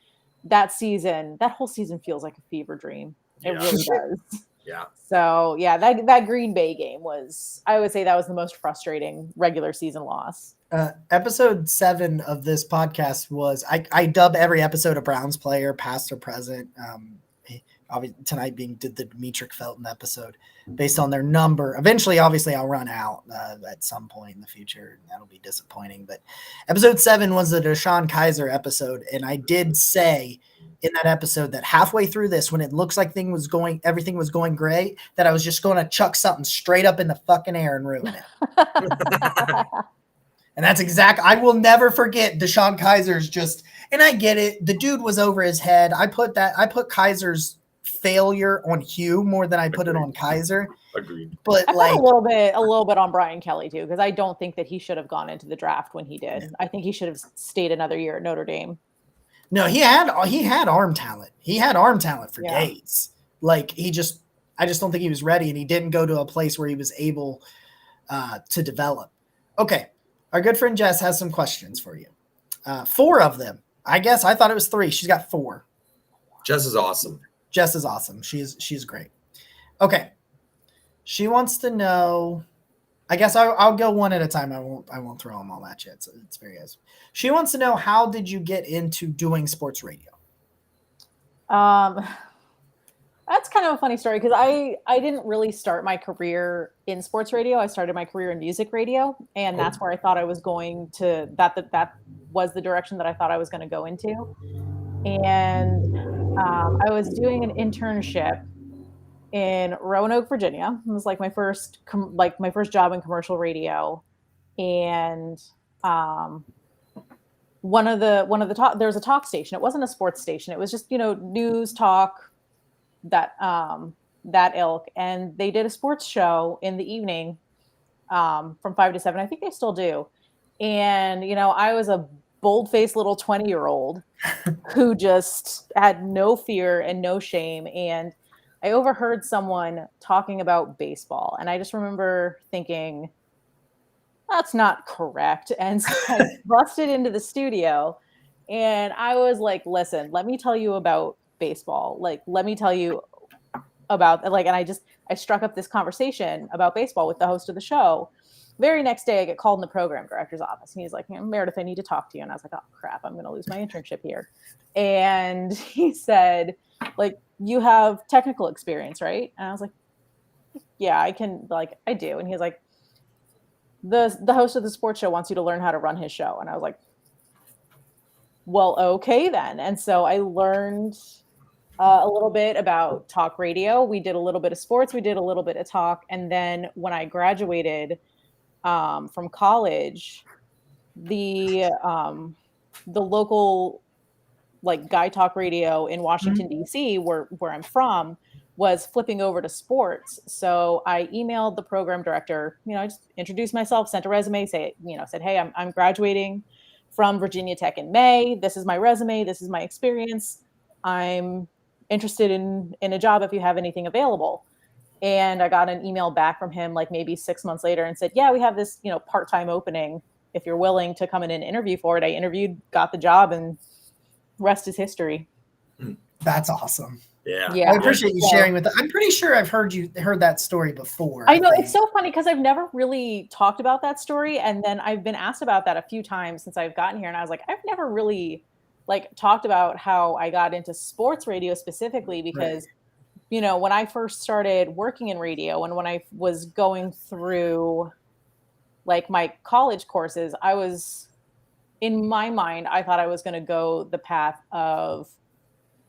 that season. That whole season feels like a fever dream. It really does. Yeah. So yeah, that Green Bay game I would say that was the most frustrating regular season loss. Episode 7 of this podcast was I dub every episode a Browns player, past or present. Tonight being the Demetric Felton episode based on their number. Eventually, obviously, I'll run out at some point in the future. That'll be disappointing. But episode 7 was the Deshaun Kaiser episode, and I did say in that episode that halfway through this, when it looks like everything was going great, that I was just going to chuck something straight up in the fucking air and ruin it. And that's I will never forget Deshaun Kaiser's and I get it. The dude was over his head. I put Kaiser's failure on Hugh more than I put it on Kaiser. Agreed. But I put a little bit on Brian Kelly too, because I don't think that he should have gone into the draft when he did. Yeah. I think he should have stayed another year at Notre Dame. No, he had arm talent. He had arm talent for days. Like I just don't think he was ready, and he didn't go to a place where he was able to develop. Okay. Our good friend Jess has some questions for you. 4 of them. I guess I thought it was 3. She's got 4. Jess is awesome. She's great. Okay. She wants to know. I guess I'll go one at a time. I won't throw them all at you. It's very easy. She wants to know, how did you get into doing sports radio? That's kind of a funny story, because I didn't really start my career in sports radio. I started my career in music radio, and that's where I thought I was going to, that was the direction that I thought I was going to go into. And I was doing an internship in Roanoke, Virginia. It was like my first job in commercial radio. And there was a talk station. It wasn't a sports station. It was just, news talk, that ilk, and they did a sports show in the evening from 5 to 7. I think they still do. And I was a bold-faced little 20-year-old who just had no fear and no shame. And I overheard someone talking about baseball, and I just remember thinking, that's not correct. And so I busted into the studio and I was like, listen, let me tell you about baseball. Like, let me tell you about like, and I struck up this conversation about baseball with the host of the show. Very next day I get called in the program director's office and he's like, Meredith, I need to talk to you. And I was like, oh crap, I'm going to lose my internship here. And he said, like, you have technical experience, right? And I was like, yeah, I can, like, I do. And he's like, the host of the sports show wants you to learn how to run his show. And I was like, well, okay then. And so I learned a little bit about talk radio. We did a little bit of sports. We did a little bit of talk. And then when I graduated from college, the local like Guy Talk Radio in Washington, D.C., where I'm from, was flipping over to sports. So I emailed the program director, I just introduced myself, sent a resume, said, hey, I'm graduating from Virginia Tech in May. This is my resume. This is my experience. I'm interested in a job if you have anything available. And I got an email back from him like maybe 6 months later and said, yeah, we have this, part-time opening. If you're willing to come in and interview for it. I interviewed, got the job, and rest is history. That's awesome. Yeah. I appreciate you sharing with us. I'm pretty sure I've heard that story before. I know it's so funny because I've never really talked about that story. And then I've been asked about that a few times since I've gotten here. And I was like, I've never really like talked about how I got into sports radio specifically because, when I first started working in radio and when I was going through like my college courses, I was, in my mind, I thought I was going to go the path of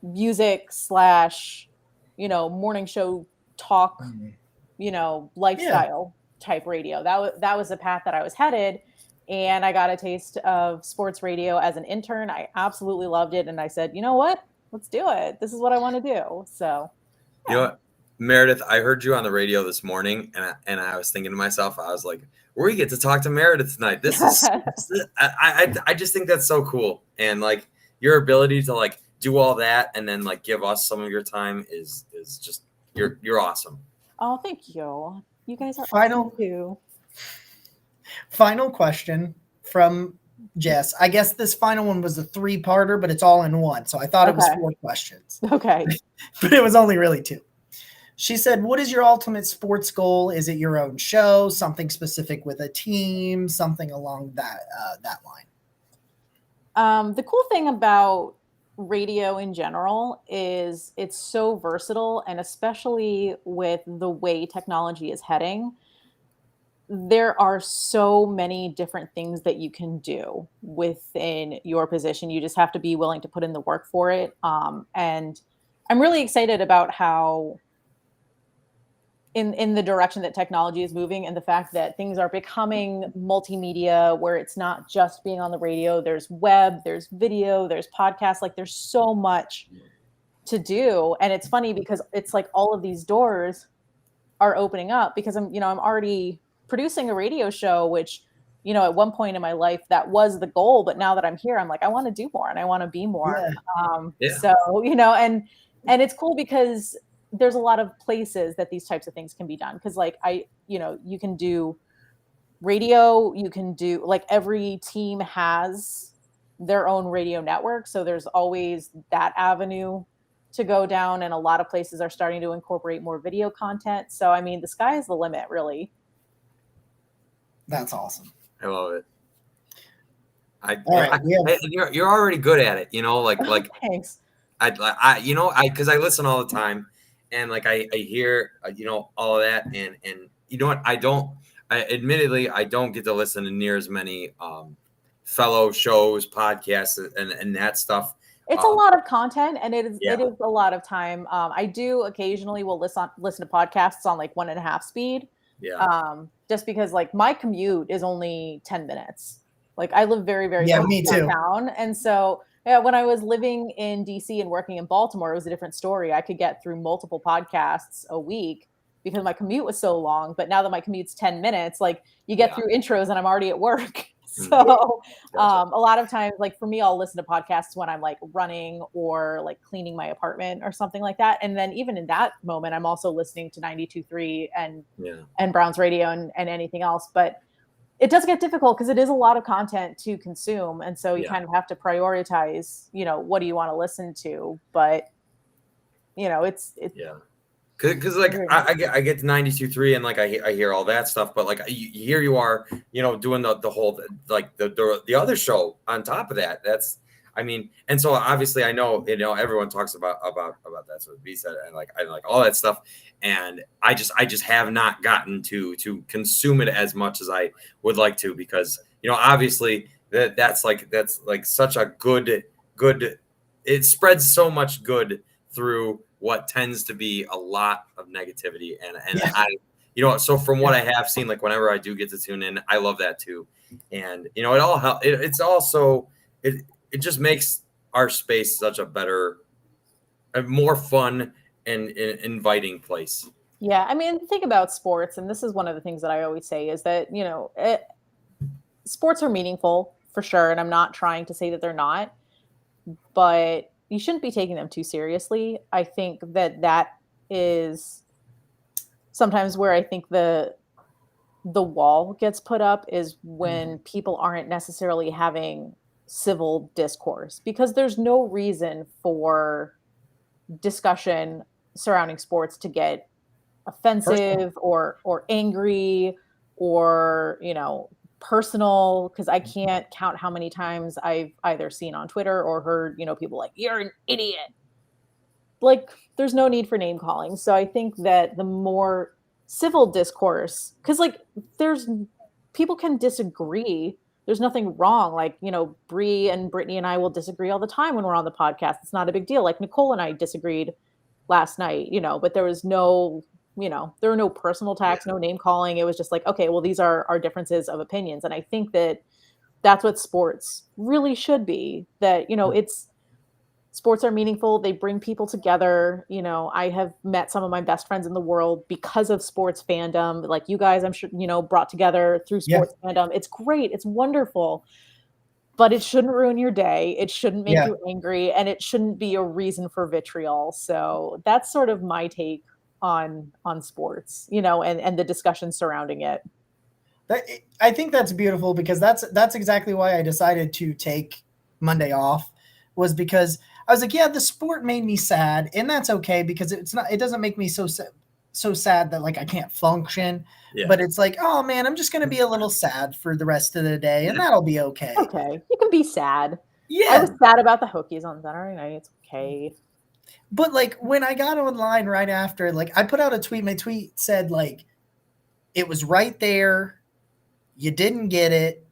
music / morning show talk, lifestyle type radio. That was the path that I was headed. And I got a taste of sports radio as an intern. I absolutely loved it. And I said, you know what? Let's do it. This is what I want to do. So, you know what, Meredith, I heard you on the radio this morning and I was thinking to myself, I was like, we get to talk to Meredith tonight. This is, I just think that's so cool. And like your ability to like do all that and then like give us some of your time is just, you're awesome. Oh, thank you. You guys are awesome too. Final question from Jess. I guess this final one was a 3-parter, but it's all in one. So I thought it was 4 questions. Okay. But it was only really 2. She said, what is your ultimate sports goal? Is it your own show, something specific with a team, something along that line? The cool thing about radio in general is it's so versatile, and especially with the way technology is heading, there are so many different things that you can do within your position. You just have to be willing to put in the work for it. And I'm really excited about how in the direction that technology is moving and the fact that things are becoming multimedia where it's not just being on the radio. There's web, there's video, there's podcasts. Like there's so much to do. And it's funny because it's like all of these doors are opening up because I'm already producing a radio show, which, at one point in my life that was the goal. But now that I'm here, I'm like, I want to do more and I want to be more. So, and it's cool because there's a lot of places that these types of things can be done. Cause like you can do radio, you can do like every team has their own radio network. So there's always that avenue to go down. And a lot of places are starting to incorporate more video content. So, I mean, the sky is the limit, really. That's awesome. I love it. You're already good at it, like thanks. Because I listen all the time. And like I hear, all of that, and you know what? Admittedly, I don't get to listen to near as many fellow shows, podcasts, and that stuff. It's a lot of content, and it is a lot of time. I do occasionally will listen to podcasts on like 1.5 speed. Yeah. Just because like my commute is only 10 minutes. Like I live very, very close to downtown, and so. Yeah, when I was living in DC and working in Baltimore, it was a different story. I could get through multiple podcasts a week because my commute was so long. But now that my commute's 10 minutes, like you get through intros and I'm already at work. So a lot of times, like for me, I'll listen to podcasts when I'm like running or like cleaning my apartment or something like that. And then even in that moment, I'm also listening to 92.3 and Browns Radio and anything else. But it does get difficult because it is a lot of content to consume. And so you kind of have to prioritize, what do you want to listen to? But, it's Because like I get to 92.3 and like I hear all that stuff, but like here you are, doing the whole like the other show on top of that. That's and so obviously I know everyone talks about that's what B said and I like all that stuff, and I just have not gotten to consume it as much as I would like to, because obviously that's such a good it spreads so much good through what tends to be a lot of negativity. And I, so from what I have seen, like whenever I do get to tune in, I love that too. And, it all helps. It's also, it just makes our space such a better, a more fun and inviting place. Yeah. I mean, think about sports. And this is one of the things that I always say is that, sports are meaningful for sure. And I'm not trying to say that they're not, but you shouldn't be taking them too seriously. I think that is sometimes where I think the wall gets put up is when people aren't necessarily having civil discourse, because there's no reason for discussion surrounding sports to get offensive or angry or, personal, because I can't count how many times I've either seen on Twitter or heard, people like, you're an idiot. Like, there's no need for name calling. So I think that the more civil discourse, because like people can disagree. There's nothing wrong. Like, Bree and Brittany and I will disagree all the time when we're on the podcast. It's not a big deal. Like Nicole and I disagreed last night, but there was no there were no personal attacks, no name calling. It was just like, okay, well, these are our differences of opinions. And I think that that's what sports really should be, that, it's sports are meaningful. They bring people together. I have met some of my best friends in the world because of sports fandom. Like you guys, I'm sure, brought together through sports fandom. It's great. It's wonderful, but it shouldn't ruin your day. It shouldn't make you angry, and it shouldn't be a reason for vitriol. So that's sort of my take on sports, and the discussion surrounding it. I think that's beautiful, because that's exactly why I decided to take Monday off, was because I was like, the sport made me sad, and that's okay, because it doesn't make me so sad that like I can't function. But it's like, oh man, I'm just going to be a little sad for the rest of the day, and that'll be okay. Okay. You can be sad. I was sad about the Hokies on Saturday night. It's okay. But like when I got online right after, like I put out a tweet, my tweet said like, it was right there. You didn't get it.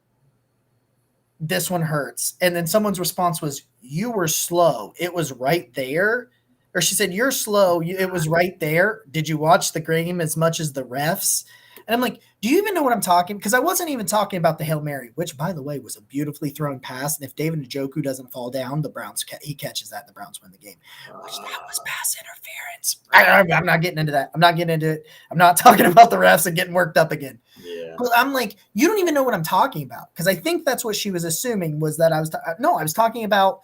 This one hurts. And then someone's response was, you were slow. It was right there. Or she said, you're slow. It was right there. Did you watch the game as much as the refs? And I'm like, do you even know what I'm talking? Because I wasn't even talking about the Hail Mary, which, by the way, was a beautifully thrown pass. And if David Njoku doesn't fall down, the Browns he catches that, and the Browns win the game. Which that was pass interference. I'm not getting into that. I'm not getting into it. I'm not talking about the refs and getting worked up again. Yeah. But I'm like, you don't even know what I'm talking about, because I think that's what she was assuming, was that I was talking about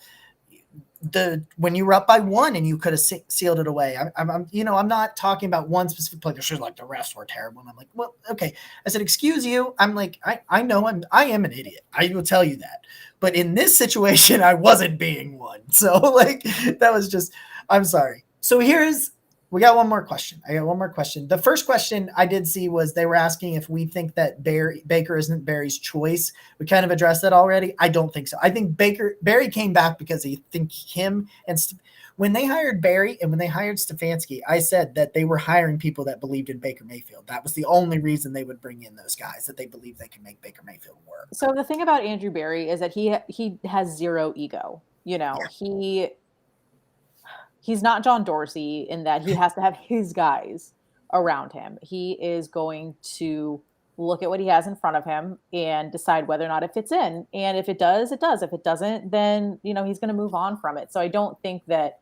when you were up by one and you could have sealed it away. I'm not talking about one specific player. She's like, the refs were terrible. And I'm like, well, okay. I said, excuse you. I'm like, I know I am an idiot. I will tell you that. But in this situation, I wasn't being one. So like, that was just, I'm sorry. So we got one more question. I got one more question. The first question I did see was they were asking if we think that Baker isn't Barry's choice. We kind of addressed that already. I don't think so. I think Barry came back because I think him and when they hired Barry and when they hired Stefanski, I said that they were hiring people that believed in Baker Mayfield. That was the only reason they would bring in those guys, that they believe they can make Baker Mayfield work. So the thing about Andrew Barry is that he has zero ego. He's not John Dorsey in that he has to have his guys around him. He is going to look at what he has in front of him and decide whether or not it fits in. And if it does, it does. If it doesn't, then, he's going to move on from it. So I don't think that,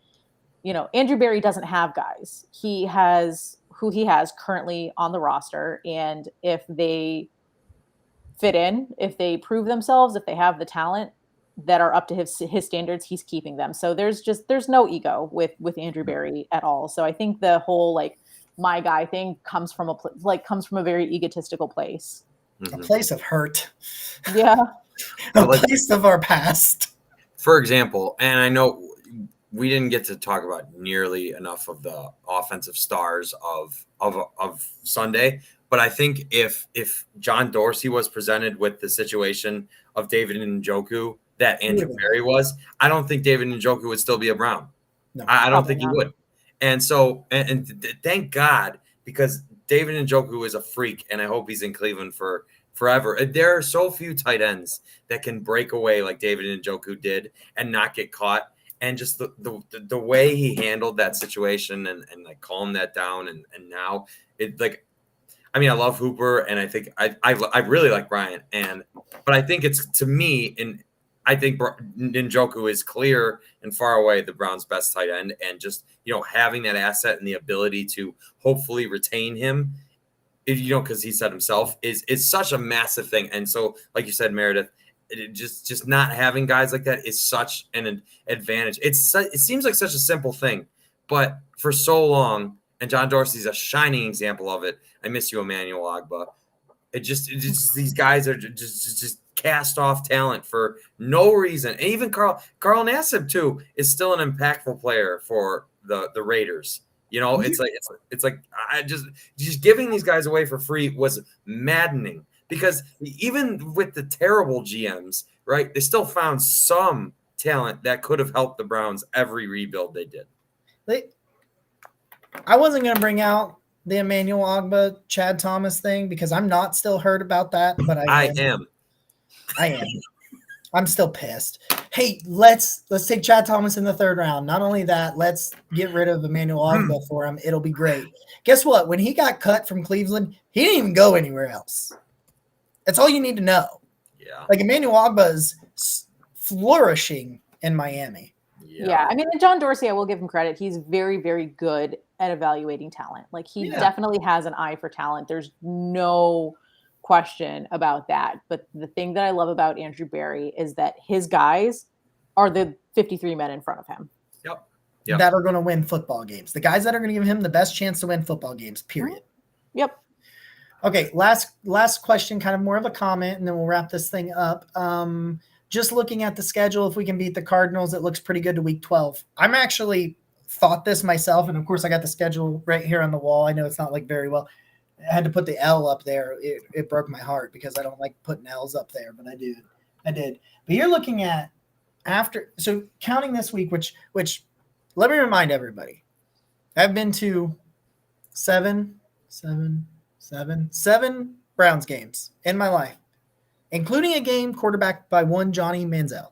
Andrew Barry doesn't have guys. He has who he has currently on the roster. And if they fit in, if they prove themselves, if they have the talent that are up to his standards, he's keeping them. So there's no ego with Andrew Berry at all. So I think the whole like my guy thing comes from a very egotistical place. A place of hurt. Yeah. A place of our past. For example, and I know we didn't get to talk about nearly enough of the offensive stars of Sunday, but I think if John Dorsey was presented with the situation of David Njoku that Andrew Berry was, I don't think David Njoku would still be a Brown. No, I don't think he would. And so, and thank God, because David Njoku is a freak, and I hope he's in Cleveland for forever. There are so few tight ends that can break away like David Njoku did and not get caught. And just the way he handled that situation and like calmed that down. And now it like, I mean, I love Hooper, and I think I really like Bryant. But I think it's, to me, and I think Njoku is clear and far away the Browns' best tight end. And just, having that asset and the ability to hopefully retain him, because he said himself, is such a massive thing. And so, like you said, Meredith, just not having guys like that is such an advantage. It seems like such a simple thing, but for so long, and John Dorsey's a shining example of it. I miss you, Emmanuel Ogbah. It just these guys are just cast off talent for no reason. And even Carl Nassib too is still an impactful player for the Raiders. It's like I just giving these guys away for free was maddening, because even with the terrible GMs, right, they still found some talent that could have helped the Browns every rebuild they did. I wasn't going to bring out the Emmanuel Ogbah, Chad Thomas thing, because I'm not still hurt about that, but I am. I'm still pissed. Hey, let's take Chad Thomas in the third round. Not only that, let's get rid of Emmanuel Ogbah for him. It'll be great. Guess what? When he got cut from Cleveland, he didn't even go anywhere else. That's all you need to know. Yeah. Like, Emmanuel Ogbah is flourishing in Miami. Yeah. I mean, John Dorsey, I will give him credit. He's very, very good at evaluating talent. Like, he definitely has an eye for talent. There's no question about that. But the thing that I love about Andrew Berry is that his guys are the 53 men in front of him. Yep. That are going to win football games. The guys that are going to give him the best chance to win football games, period. Yep. Okay, last question, kind of more of a comment, and then we'll wrap this thing up. Just looking at the schedule, if we can beat the Cardinals, it looks pretty good to week 12. I'm actually thought this myself, and of course I got the schedule right here on the wall. I know it's not like very well. I had to put the L up there. It broke my heart because I don't like putting L's up there, but I did. But you're looking at so counting this week, which let me remind everybody, I've been to seven Browns games in my life, including a game quarterbacked by one Johnny Manziel.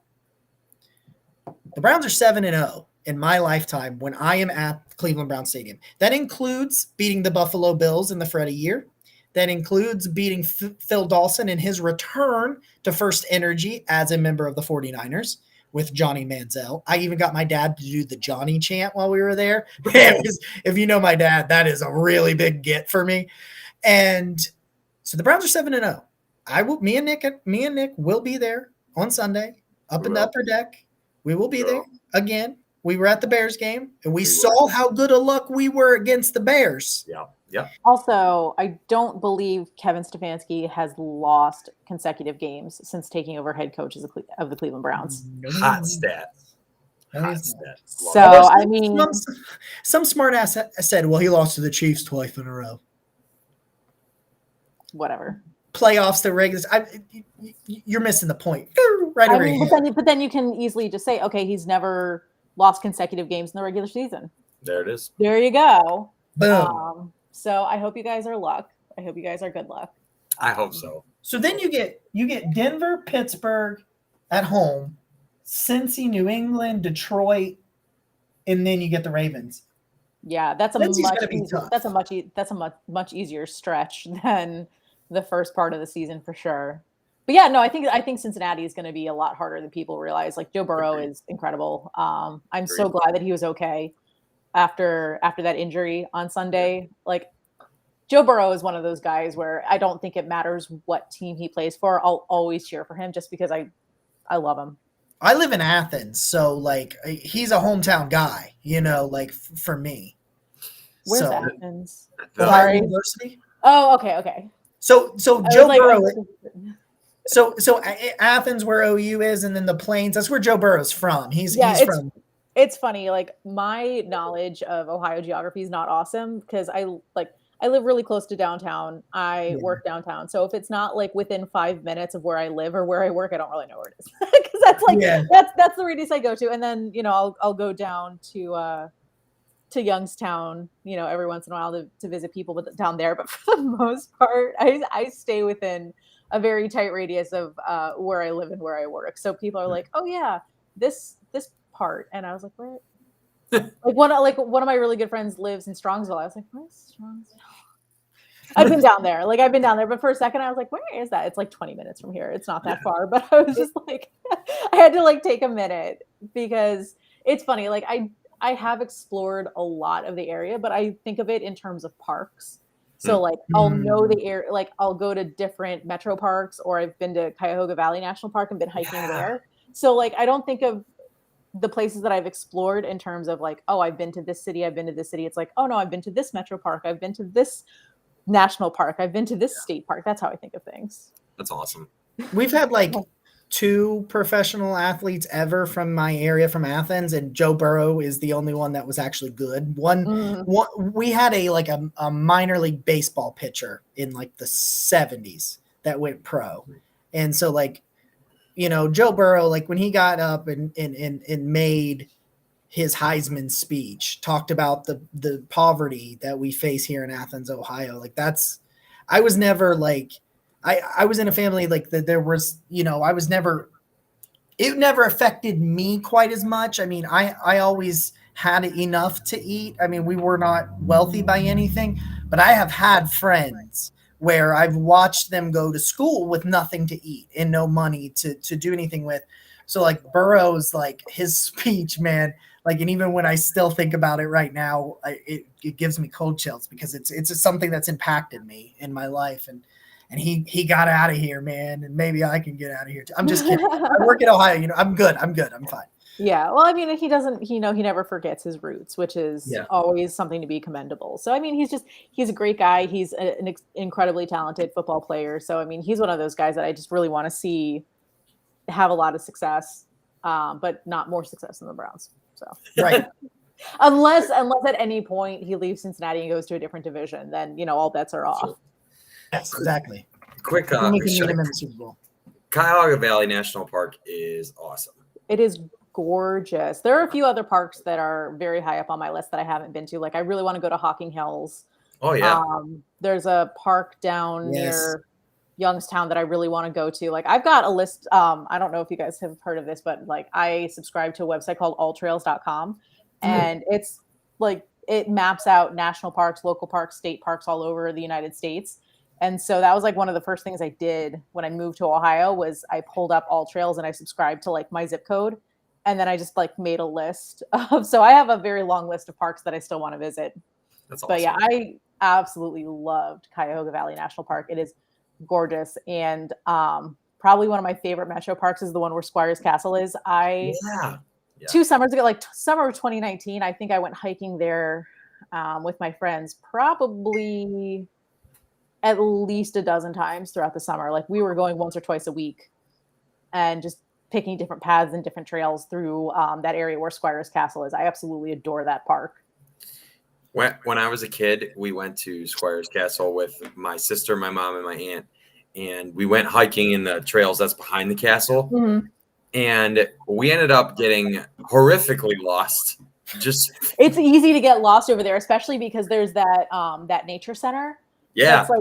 The Browns are 7-0 in my lifetime when I am at Cleveland Brown Stadium. That includes beating the Buffalo Bills in the Freddie year. That includes beating Phil Dawson in his return to First Energy as a member of the 49ers with Johnny Manziel. I even got my dad to do the Johnny chant while we were there. If you know my dad, that is a really big get for me. And so the Browns are 7-0. Me and Nick will be there on Sunday up in the upper deck. We will be there again. We were at the Bears game, and we saw how good a luck we were against the Bears. Yeah. Also, I don't believe Kevin Stefanski has lost consecutive games since taking over head coach of the Cleveland Browns. Hot stats. So, I mean, some smart ass said, well, he lost to the Chiefs twice in a row. Whatever. Playoffs, the regulars. You're missing the point. But then you can easily just say, okay, he's never lost consecutive games in the regular season. There it is. There you go. Boom. So I hope you guys are luck. I hope you guys are good luck. I hope so. So then you get Denver, Pittsburgh at home, Cincy, New England, Detroit, and then you get the Ravens. Yeah, that's a much easier stretch than the first part of the season for sure. But yeah, no, I think Cincinnati is going to be a lot harder than people realize. Like, Joe Burrow is incredible. I'm so glad that he was okay after that injury on Sunday. Like, Joe Burrow is one of those guys where I don't think it matters what team he plays for. I'll always cheer for him just because I love him. I live in Athens, so like he's a hometown guy, like for me. Where's Athens? Ohio University. Oh, okay. So Joe Burrow. So Athens, where OU is, and then the Plains. That's where Joe Burrow's from. He's from. It's funny. Like my knowledge of Ohio geography is not awesome because I live really close to downtown. I work downtown. So if it's not like within 5 minutes of where I live or where I work, I don't really know where it is. Because that's like that's the radius I go to. And then, I'll go down to Youngstown, every once in a while to visit people down there. But for the most part, I stay within a very tight radius of where I live and where I work. So people are like, oh yeah, this part. And I was like, where? One of my really good friends lives in Strongsville. I was like, where's Strongsville? I've been down there. But for a second I was like, where is that? It's like 20 minutes from here. It's not that far. But I was just like, I had to take a minute because it's funny. Like I have explored a lot of the area, but I think of it in terms of parks. So I'll know the area, I'll go to different metro parks, or I've been to Cuyahoga Valley National Park and been hiking there. So I don't think of the places that I've explored in terms of I've been to this city, I've been to this city. It's like, oh no, I've been to this metro park, I've been to this national park, I've been to this state park. That's how I think of things. That's awesome. We've had 2 professional athletes ever from my area, from Athens, and Joe Burrow is the only one that was actually good. One we had a minor league baseball pitcher in the 70s that went pro. And so Joe Burrow, when he got up and made his Heisman speech, talked about the poverty that we face here in Athens, Ohio. I was never I was in a family that there was, I was never, it never affected me quite as much. I mean, I always had enough to eat. I mean, we were not wealthy by anything, but I have had friends where I've watched them go to school with nothing to eat and no money to do anything with. So Burrow's his speech, man, and even when I still think about it right now, it gives me cold chills because it's just something that's impacted me in my life. And he got out of here, man, and maybe I can get out of here too. I'm just kidding. I work in Ohio, I'm good. I'm fine. Yeah. Well, I mean, he doesn't, he never forgets his roots, which is always something to be commendable. So, I mean, he's a great guy. He's an incredibly talented football player. So, I mean, he's one of those guys that I just really want to see have a lot of success, but not more success than the Browns. So, right. unless at any point he leaves Cincinnati and goes to a different division, then, all bets are off. Yes, exactly. Quick we can meet him in the Super Bowl. Cuyahoga Valley National Park is awesome. It is gorgeous. There are a few other parks that are very high up on my list that I haven't been to. I really want to go to Hocking Hills. Oh yeah. There's a park down near Youngstown that I really want to go to. I've got a list. I don't know if you guys have heard of this, but I subscribe to a website called alltrails.com, and it's it maps out national parks, local parks, state parks all over the United States. And so that was one of the first things I did when I moved to Ohio was I pulled up All Trails and I subscribed to my zip code. And then I just made a list of, so I have a very long list of parks that I still want to visit. That's awesome. But yeah, I absolutely loved Cuyahoga Valley National Park. It is gorgeous. And probably one of my favorite metro parks is the one where Squires Castle is. 2 summers ago, summer of 2019, I think I went hiking there with my friends, probably at least a dozen times throughout the summer. We were going once or twice a week and just picking different paths and different trails through that area where Squires Castle is. I absolutely adore that park. When I was a kid, we went to Squires Castle with my sister, my mom, and my aunt, and we went hiking in the trails that's behind the castle. Mm-hmm. And we ended up getting horrifically lost. It's easy to get lost over there, especially because there's that nature center. Yeah. That's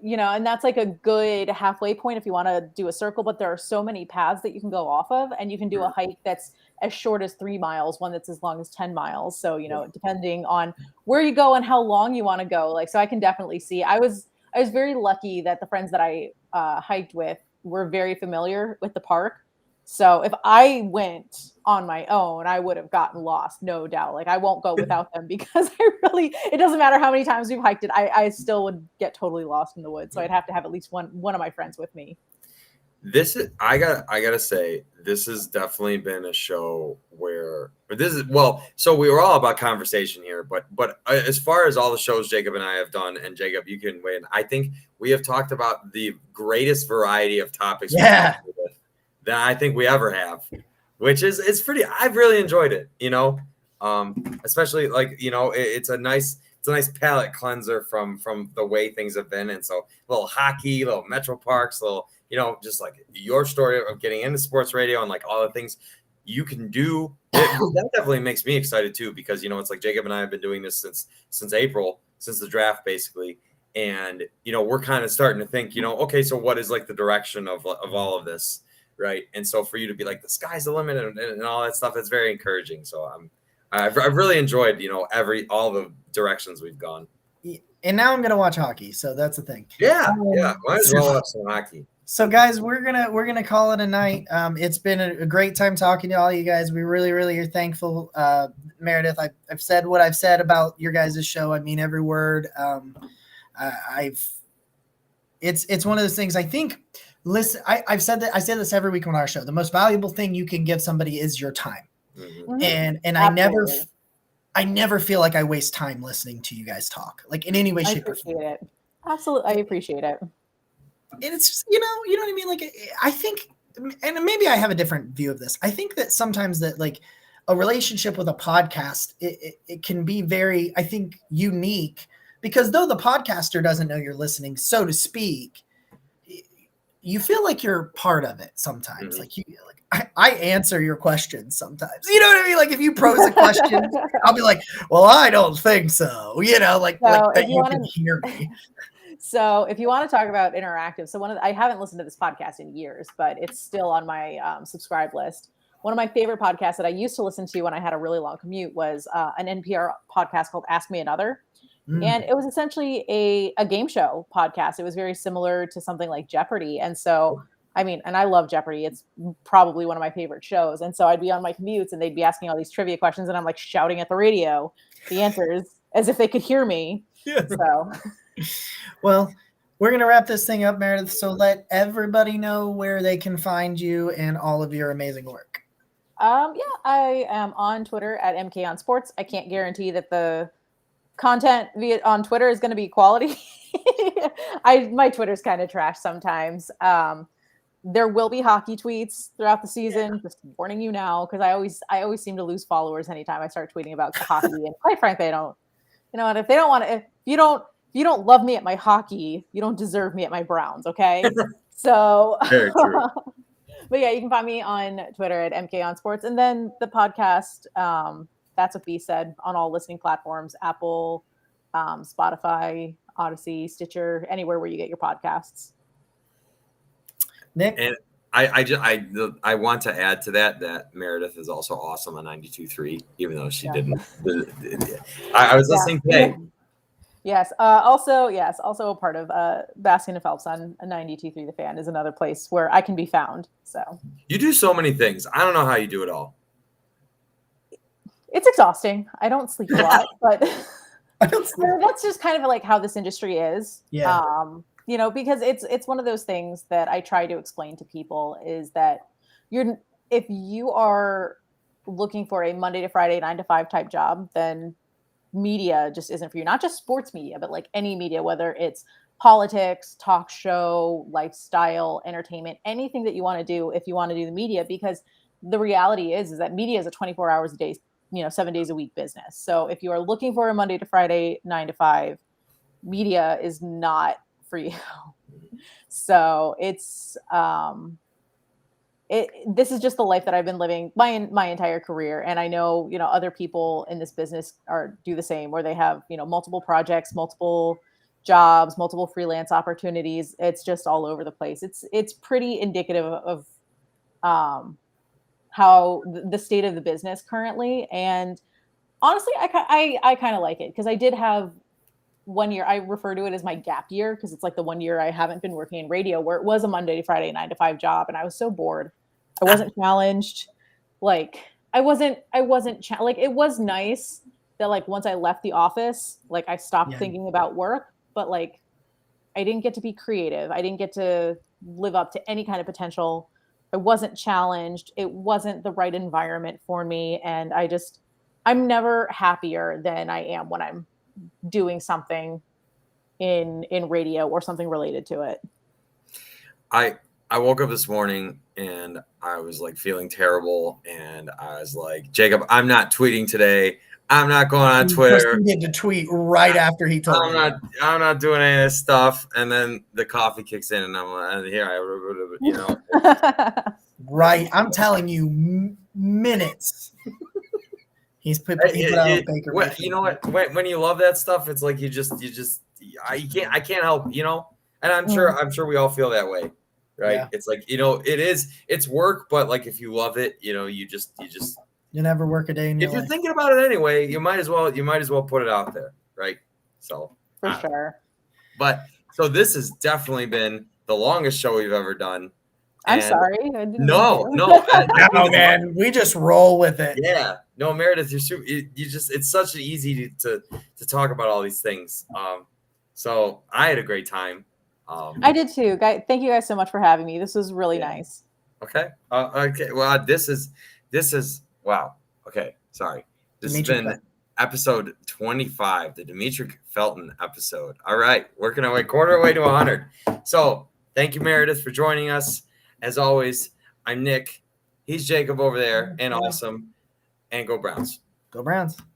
and that's a good halfway point if you want to do a circle, but there are so many paths that you can go off of, and you can do a hike that's as short as 3 miles, one that's as long as 10 miles. So, depending on where you go and how long you want to go. So I can definitely see, I was very lucky that the friends that I hiked with were very familiar with the park. So if I went on my own, I would have gotten lost, no doubt. Like I won't go without them because it doesn't matter how many times we've hiked it. I still would get totally lost in the woods. So I'd have to have at least one of my friends with me. I gotta say, this has definitely been a show where so we were all about conversation here, but as far as all the shows Jacob and I have done, and Jacob, you can weigh in, I think we have talked about the greatest variety of topics that I think we ever have, which is it's pretty. I've really enjoyed it, especially like it's a nice palate cleanser from the way things have been, and so a little hockey, little Metro Parks, little. Just like your story of getting into sports radio and like all the things you can do. That definitely makes me excited too, because, it's like Jacob and I have been doing this since April, since the draft basically. And, we're kind of starting to think, okay, so what is like the direction of all of this? Right. And so for you to be like, the sky's the limit and all that stuff, it's very encouraging. So I've really enjoyed, all the directions we've gone. And now I'm going to watch hockey. So that's the thing. Yeah. Might as well watch some hockey. So guys, we're gonna call it a night. It's been a great time talking to all you guys. We really, really are thankful. Meredith, I've said what I've said about your guys' show. I mean every word. It's one of those things. I think. Listen, I've said that. I say this every week on our show. The most valuable thing you can give somebody is your time. Mm-hmm. And I never feel like I waste time listening to you guys talk, like in any way, shape, or form. It. Absolutely, I appreciate it. And it's just, you know what I mean? Like, I think, and maybe I have a different view of this. I think that sometimes that like a relationship with a podcast, it can be very, I think, unique because though the podcaster doesn't know you're listening, so to speak, you feel like you're part of it sometimes. Mm-hmm. I answer your questions sometimes. You know what I mean? Like if you pose a question, I'll be like, well, I don't think so. Like that you can hear me. So if you want to talk about interactive, so I haven't listened to this podcast in years, but it's still on my subscribe list. One of my favorite podcasts that I used to listen to when I had a really long commute was an NPR podcast called Ask Me Another. And it was essentially a game show podcast. It was very similar to something like Jeopardy. And so, I mean, and I love Jeopardy. It's probably one of my favorite shows. And so I'd be on my commutes and they'd be asking all these trivia questions and I'm like shouting at the radio the answers as if they could hear me. Yeah. So, well, we're going to wrap this thing up, Meredith. So let everybody know where they can find you and all of your amazing work. I am on Twitter at MKOnSports. I can't guarantee that the content on Twitter is going to be quality. My Twitter's kind of trash sometimes. There will be hockey tweets throughout the season. Just warning you now, because I always seem to lose followers anytime I start tweeting about hockey. And quite frankly, I don't. You know what? If they don't want to, if you don't love me at my hockey, you don't deserve me at my Browns. Okay, so. Very true. But yeah, you can find me on Twitter at MKOnSports, and then the podcast. That's what B said on all listening platforms: Apple, Spotify, Odyssey, Stitcher, anywhere where you get your podcasts. Nick, and I want to add to that Meredith is also awesome on 92.3, even though she didn't. I was listening today. Yes. Also a part of Baskin and Phelps on 92.3 The Fan is another place where I can be found. So you do so many things. I don't know how you do it all. It's exhausting. I don't sleep a lot, but that's just kind of like how this industry is. Yeah. Because it's one of those things that I try to explain to people is that if you are looking for a Monday to Friday 9 to 5 type job, then media just isn't for you. Not just sports media, but like any media, whether it's politics, talk show, lifestyle, entertainment, anything that you want to do if you want to do the media, because the reality is that media is a 24 hours a day, 7 days a week business. So if you are looking for a Monday to Friday 9 to 5, media is not for you. So it's this is just the life that I've been living my entire career. And I know, other people in this business do the same, where they have, multiple projects, multiple jobs, multiple freelance opportunities. It's just all over the place. It's pretty indicative of how the state of the business currently. And honestly, I kind of like it, because I did have 1 year, I refer to it as my gap year, because it's like the 1 year I haven't been working in radio, where it was a Monday to Friday 9 to 5 job. And I was so bored. I wasn't challenged. Like I wasn't like it was nice that like once I left the office, like I stopped thinking about work, but like I didn't get to be creative. I didn't get to live up to any kind of potential. I wasn't challenged. It wasn't the right environment for me. And I'm never happier than I am when I'm doing something in radio or something related to it. I woke up this morning and I was like feeling terrible, and I was like, Jacob, I'm not tweeting today. I'm not going on Twitter. He proceeded to tweet right after he told me. I'm not doing any of this stuff. And then the coffee kicks in, and I'm like, here Right. I'm telling you, minutes. He put out a Baker Mayfield. You know what? When you love that stuff, it's like I can't help, And I'm sure we all feel that way. Right. Yeah. It's like, it's work, but like if you love it, you never work a day in your life. If you're thinking about it anyway, you might as well put it out there. Right. So for sure. But so this has definitely been the longest show we've ever done. I'm sorry. I didn't no, man. We just roll with it. Yeah. No, Meredith, it's such easy to talk about all these things. So I had a great time. I did too. Thank you guys so much for having me. This was really nice. Okay. Okay. Well, this is wow. Okay. Sorry. This has been episode 25, the Dimitri Felton episode. All right. Working our way quarter way to 100. So thank you, Meredith, for joining us. As always, I'm Nick. He's Jacob over there, and awesome. And go Browns. Go Browns.